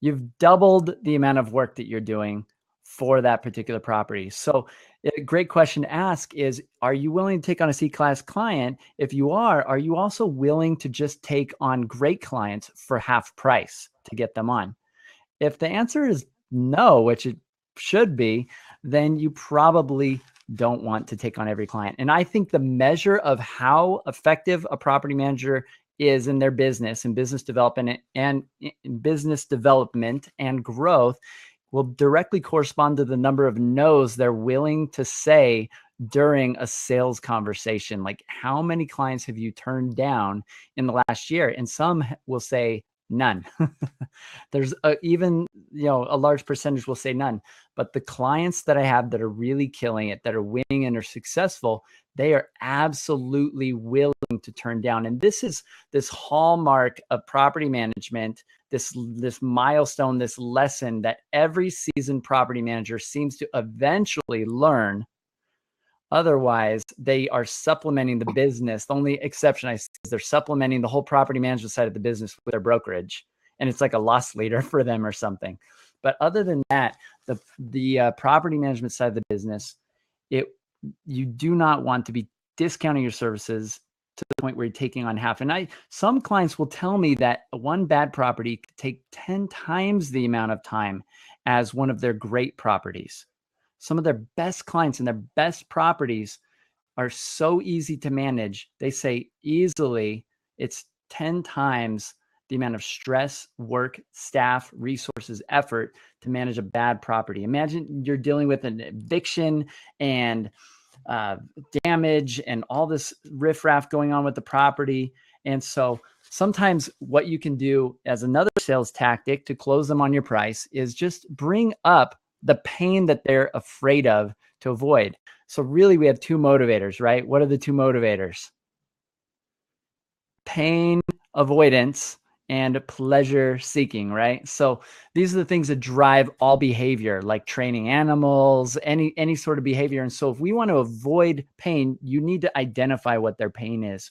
You've doubled the amount of work that you're doing for that particular property. So a great question to ask is, are you willing to take on a C-class client? If you are you also willing to just take on great clients for half price to get them on? If the answer is no, which it should be, then you probably don't want to take on every client. And I think the measure of how effective a property manager is in their business and business development and growth will directly correspond to the number of no's they're willing to say during a sales conversation. Like, how many clients have you turned down in the last year? And some will say none. There's even, a large percentage will say none. But the clients that I have that are really killing it, that are winning and are successful, they are absolutely willing to turn down. And this is this hallmark of property management, this milestone, this lesson that every seasoned property manager seems to eventually learn. Otherwise, they are supplementing the business. The only exception I see is they're supplementing the whole property management side of the business with their brokerage. And it's like a loss leader for them or something. But other than that, the property management side of the business, you do not want to be discounting your services to the point where you're taking on half. And some clients will tell me that one bad property could take 10 times the amount of time as one of their great properties. Some of their best clients and their best properties are so easy to manage. They say easily it's 10 times the amount of stress, work, staff, resources, effort to manage a bad property. Imagine you're dealing with an eviction and damage and all this riffraff going on with the property. And so sometimes what you can do as another sales tactic to close them on your price is just bring up the pain that they're afraid of to avoid. So really we have two motivators, right? What are the two motivators? Pain avoidance and pleasure seeking, right? So these are the things that drive all behavior, like training animals, any sort of behavior. And so if we want to avoid pain, you need to identify what their pain is.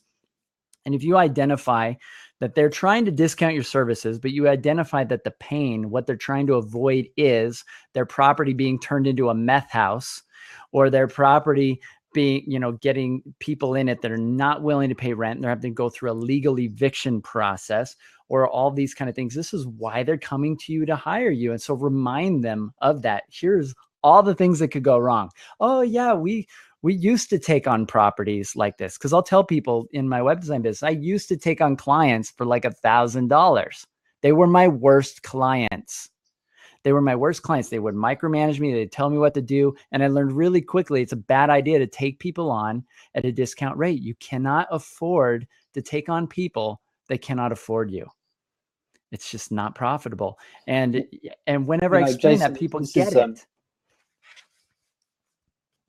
And if you identify that they're trying to discount your services, but you identify that the pain, what they're trying to avoid is their property being turned into a meth house, or their property being, getting people in it that are not willing to pay rent. And they're having to go through a legal eviction process, or all these kind of things. This is why they're coming to you to hire you. And so remind them of that. Here's all the things that could go wrong. Oh yeah, we used to take on properties like this. Cause I'll tell people in my web design business, I used to take on clients for like $1,000. They were my worst clients. They were my worst clients. They would micromanage me. They'd tell me what to do. And I learned really quickly, it's a bad idea to take people on at a discount rate. You cannot afford to take on people that cannot afford you. It's just not profitable. And whenever I explain Jason, that, people get it.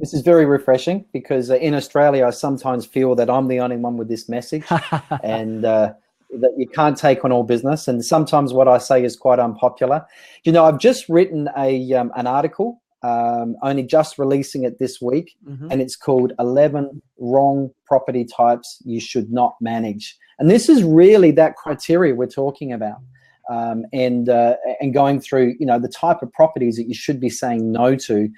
This is very refreshing, because in Australia, I sometimes feel that I'm the only one with this message, and that you can't take on all business. And sometimes what I say is quite unpopular. I've just written an article, only just releasing it this week, and it's called 11 Wrong Property Types You Should Not Manage. And this is really that criteria we're talking about. And going through, the type of properties that you should be saying no to,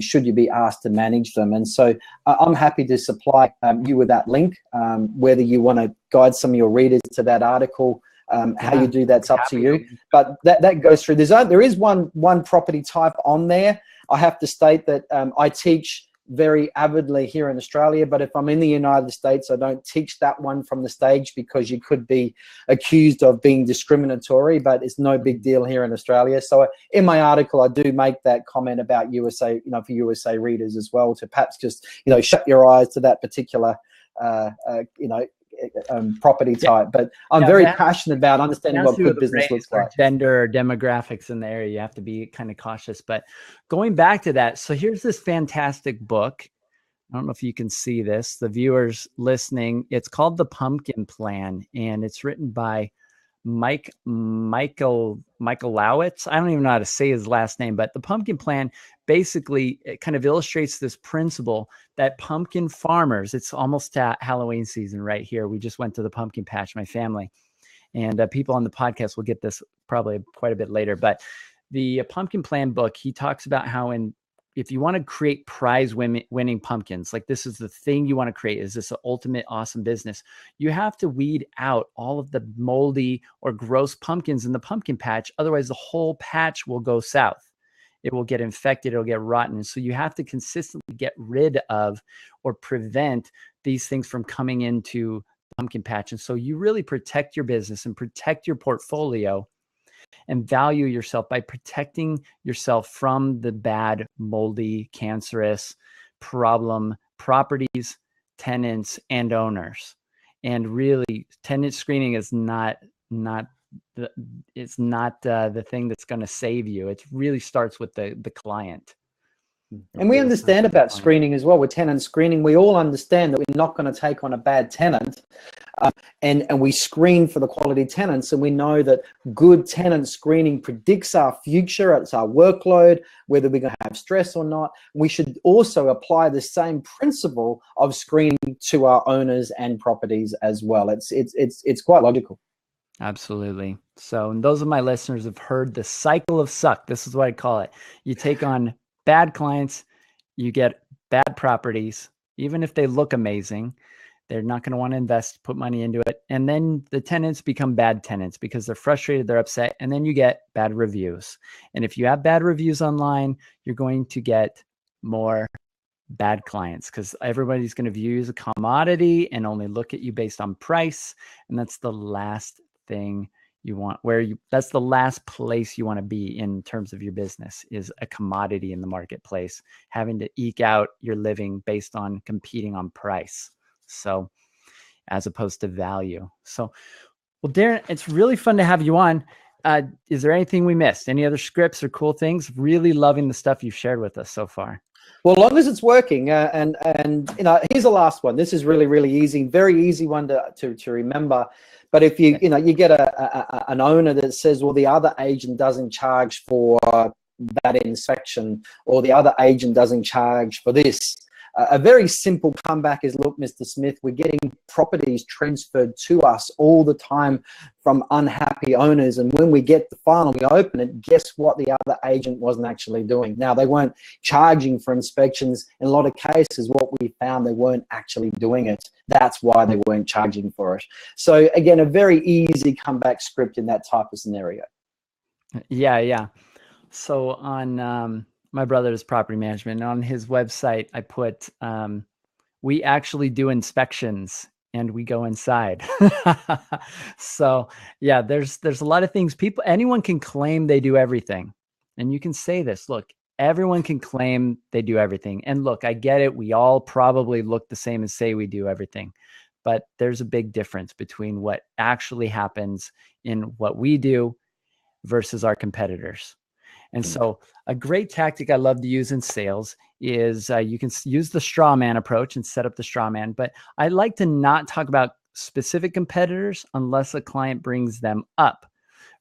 should you be asked to manage them. And so I'm happy to supply you with that link, whether you want to guide some of your readers to that article. How you do that's up to you. But that goes through. There is one property type on there. I have to state that I teach very avidly here in Australia, but if I'm in the United States, I don't teach that one from the stage, because you could be accused of being discriminatory, but it's no big deal here in Australia. So in my article, I do make that comment about USA, for USA readers as well, to perhaps just, shut your eyes to that particular, property type. But I'm very passionate about understanding what good business looks like. Gender or demographics in the area, you have to be kind of cautious. But going back to that, so here's this fantastic book. I don't know if you can see this, the viewers listening. It's called The Pumpkin Plan, and it's written by Michael Lowitz. I don't even know how to say his last name, but The Pumpkin Plan basically, it kind of illustrates this principle that pumpkin farmers, it's almost Halloween season right here. We just went to the pumpkin patch, my family, and people on the podcast will get this probably quite a bit later. But the Pumpkin Plan book, he talks about how if you want to create prize winning pumpkins, like this is the thing you want to create, is this an ultimate awesome business, you have to weed out all of the moldy or gross pumpkins in the pumpkin patch. Otherwise, the whole patch will go south. It will get infected. It'll get rotten. And so you have to consistently get rid of or prevent these things from coming into the pumpkin patch. And so you really protect your business and protect your portfolio and value yourself by protecting yourself from the bad, moldy, cancerous problem properties, tenants, and owners. And really, tenant screening is not the thing that's going to save you. It really starts with the client. And we understand about screening as well. With tenant screening, we all understand that we're not going to take on a bad tenant, and we screen for the quality tenants, and we know that good tenant screening predicts our future, it's our workload, whether we're going to have stress or not. We should also apply the same principle of screening to our owners and properties as well. It's quite logical. Absolutely. So, and those of my listeners have heard the cycle of suck. This is what I call it. You take on bad clients, you get bad properties, even if they look amazing. They're not going to want to invest, put money into it. And then the tenants become bad tenants because they're frustrated, they're upset, and then you get bad reviews. And if you have bad reviews online, you're going to get more bad clients because everybody's going to view you as a commodity and only look at you based on price. And that's the last thing you want, that's the last place you want to be in terms of your business, is a commodity in the marketplace, having to eke out your living based on competing on price. So as opposed to value. So, well, Darren, it's really fun to have you on. Is there anything we missed? Any other scripts or cool things? Really loving the stuff you've shared with us so far. Well, as long as it's working, and you know, here's the last one. This is really easy, very easy one to remember. But if you you get an owner that says, well, the other agent doesn't charge for that inspection, or the other agent doesn't charge for this. A very simple comeback is, look, Mr. Smith, we're getting properties transferred to us all the time from unhappy owners. And when we get the file and we open it, guess what the other agent wasn't actually doing? Now, they weren't charging for inspections. In a lot of cases, what we found, they weren't actually doing it. That's why they weren't charging for it. So again, a very easy comeback script in that type of scenario. Yeah. So on my brother's property management, on his website, I put, we actually do inspections and we go inside. So yeah, there's a lot of things anyone can claim they do everything. And you can say this, look, everyone can claim they do everything. And look, I get it. We all probably look the same and say we do everything, but there's a big difference between what actually happens in what we do versus our competitors. And so a great tactic I love to use in sales is you can use the straw man approach and set up the straw man. But I like to not talk about specific competitors unless a client brings them up,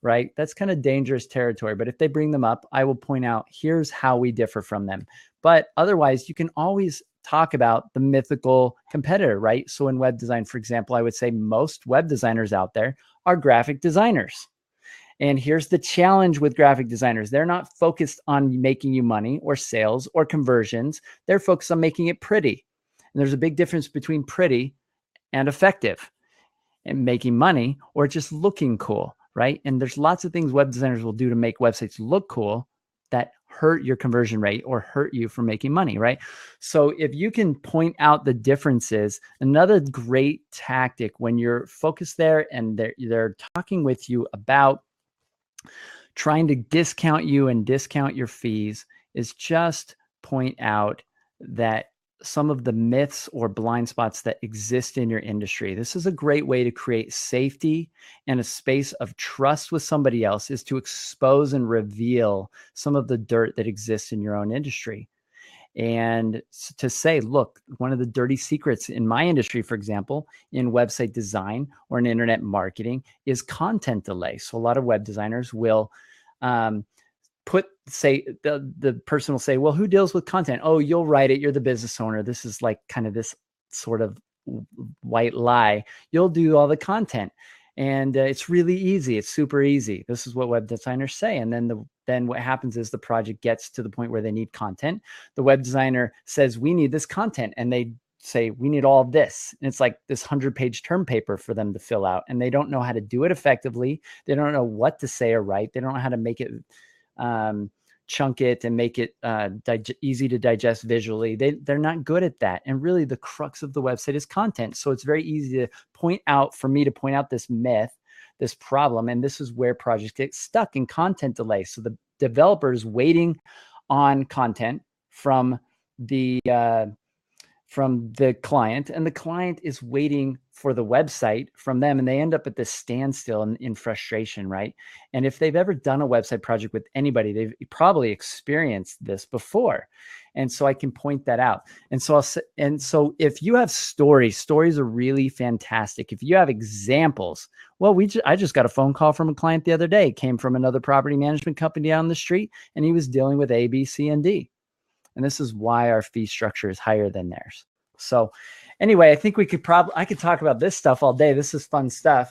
right? That's kind of dangerous territory. But if they bring them up, I will point out, here's how we differ from them. But otherwise, you can always talk about the mythical competitor, right? So in web design, for example, I would say most web designers out there are graphic designers. And here's the challenge with graphic designers. They're not focused on making you money or sales or conversions. They're focused on making it pretty. And there's a big difference between pretty and effective, and making money or just looking cool, right? And there's lots of things web designers will do to make websites look cool that hurt your conversion rate or hurt you from making money, right? So if you can point out the differences, another great tactic when you're focused there and they're talking with you about trying to discount you and discount your fees, is just point out that some of the myths or blind spots that exist in your industry. This is a great way to create safety and a space of trust with somebody else, is to expose and reveal some of the dirt that exists in your own industry. And to say, look, one of the dirty secrets in my industry, for example, in website design or in internet marketing, is content delay. So a lot of web designers will the person will say, well, who deals with content? Oh, you'll write it. You're the business owner. This is like kind of this sort of white lie. You'll do all the content. And it's really easy. It's super easy. This is what web designers say. And then what happens is the project gets to the point where they need content. The web designer says, we need this content. And they say, we need all of this. And it's like this 100-page term paper for them to fill out. And they don't know how to do it effectively. They don't know what to say or write. They don't know how to make it, chunk it and make it easy to digest visually. They're not good at that. And really the crux of the website is content. So it's very easy to point out this myth, this problem. And this is where projects get stuck in content delay. So the developer is waiting on content from the client, and the client is waiting for the website from them, and they end up at this standstill in frustration, right? And if they've ever done a website project with anybody, they've probably experienced this before. And so I can point that out. And so if you have stories are really fantastic. If you have examples, well, I just got a phone call from a client the other day. It came from another property management company down the street, and he was dealing with A, B, C, and D. And this is why our fee structure is higher than theirs. So anyway, I think I could talk about this stuff all day. This is fun stuff.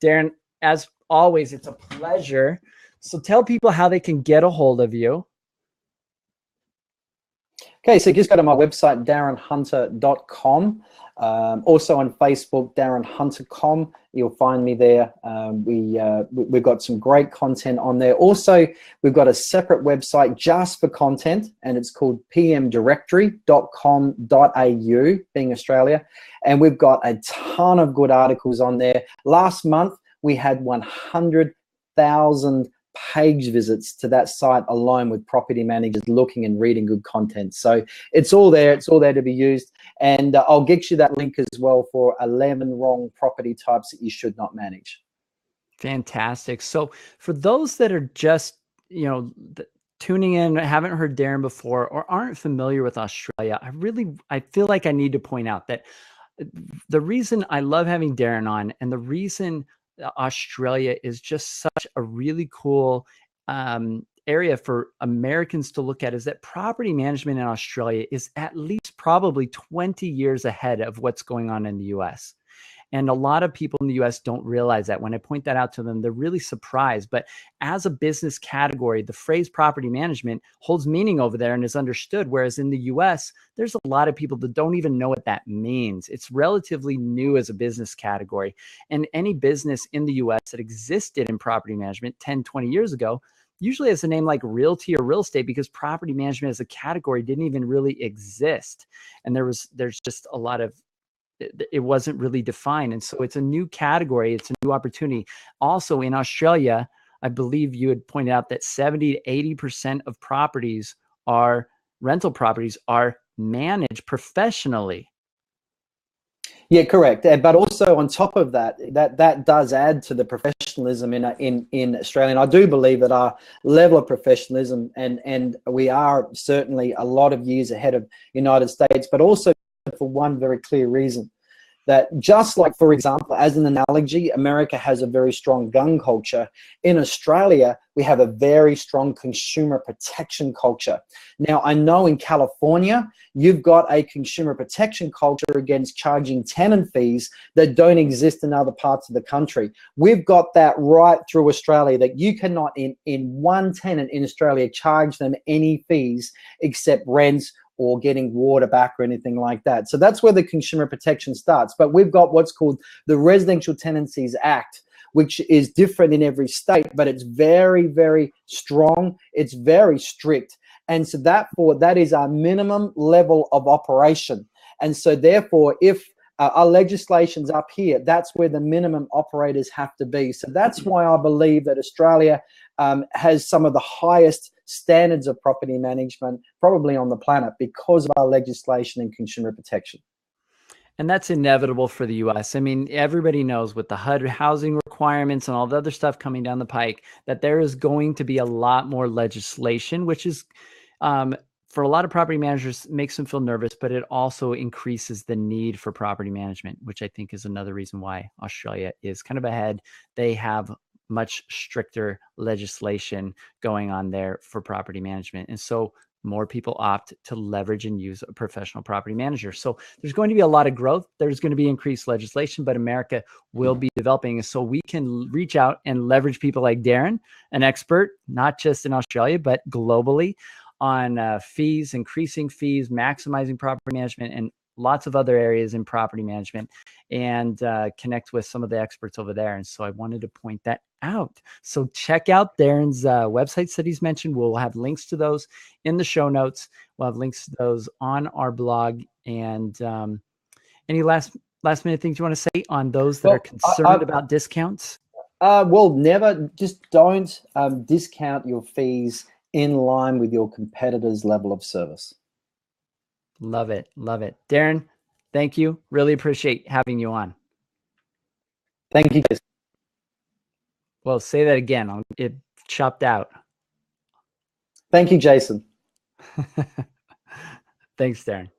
Darren, as always, it's a pleasure. So tell people how they can get a hold of you. Okay, so just go to my website, darrenhunter.com. Also on Facebook, darrenhunter.com. You'll find me there. We've got some great content on there. Also, we've got a separate website just for content, and it's called pmdirectory.com.au, being Australia. And we've got a ton of good articles on there. Last month, we had 100,000 page visits to that site alone, with property managers looking and reading good content. So it's all there. It's all there to be used. And I'll get you that link as well for 11 wrong property types that you should not manage. Fantastic. So for those that are just, tuning in, haven't heard Darren before, or aren't familiar with Australia, I feel like I need to point out that the reason I love having Darren on, and the reason Australia is just such a really cool area for Americans to look at, is that property management in Australia is at least probably 20 years ahead of what's going on in the US. And a lot of people in the US don't realize that. When I point that out to them, they're really surprised. But as a business category, the phrase property management holds meaning over there and is understood. Whereas in the US, there's a lot of people that don't even know what that means. It's relatively new as a business category. And any business in the US that existed in property management 10, 20 years ago usually has a name like realty or real estate, because property management as a category didn't even really exist. And there's just a lot of, it wasn't really defined. And so it's a new category. It's a new opportunity. Also in Australia, I believe you had pointed out that 70 to 80% of properties rental properties are managed professionally. Yeah, correct. But also on top of that, that does add to the professionalism in Australia. And I do believe that our level of professionalism, and we are certainly a lot of years ahead of United States, but also for one very clear reason. That just like, for example, as an analogy, America has a very strong gun culture. In Australia, we have a very strong consumer protection culture. Now, I know in California, you've got a consumer protection culture against charging tenant fees that don't exist in other parts of the country. We've got that right through Australia, that you cannot, in one tenant in Australia, charge them any fees except rents or getting water back or anything like that. So that's where the consumer protection starts. But we've got what's called the Residential Tenancies Act, which is different in every state, but it's very, very strong. It's very strict. And so that is our minimum level of operation. And so therefore, if our legislation's up here, that's where the minimum operators have to be. So that's why I believe that Australia has some of the highest standards of property management probably on the planet, because of our legislation and consumer protection. And that's inevitable for the US. I mean, everybody knows with the HUD housing requirements and all the other stuff coming down the pike, that there is going to be a lot more legislation, which is, for a lot of property managers, makes them feel nervous, but it also increases the need for property management, which I think is another reason why Australia is kind of ahead. They have much stricter legislation going on there for property management. And so more people opt to leverage and use a professional property manager. So there's going to be a lot of growth. There's going to be increased legislation, but America will be developing. And so we can reach out and leverage people like Darren, an expert, not just in Australia, but globally, on fees, increasing fees, maximizing property management, and lots of other areas in property management, and connect with some of the experts over there. And so I wanted to point that out. So check out Darren's websites that he's mentioned. We'll have links to those in the show notes. We'll have links to those on our blog. And any last minute things you want to say on those that are concerned about discounts? Well, just don't discount your fees in line with your competitors' level of service. Love it. Love it. Darren, thank you. Really appreciate having you on. Thank you, Jason. Well, say that again. It chopped out. Thank you, Jason. Thanks, Darren.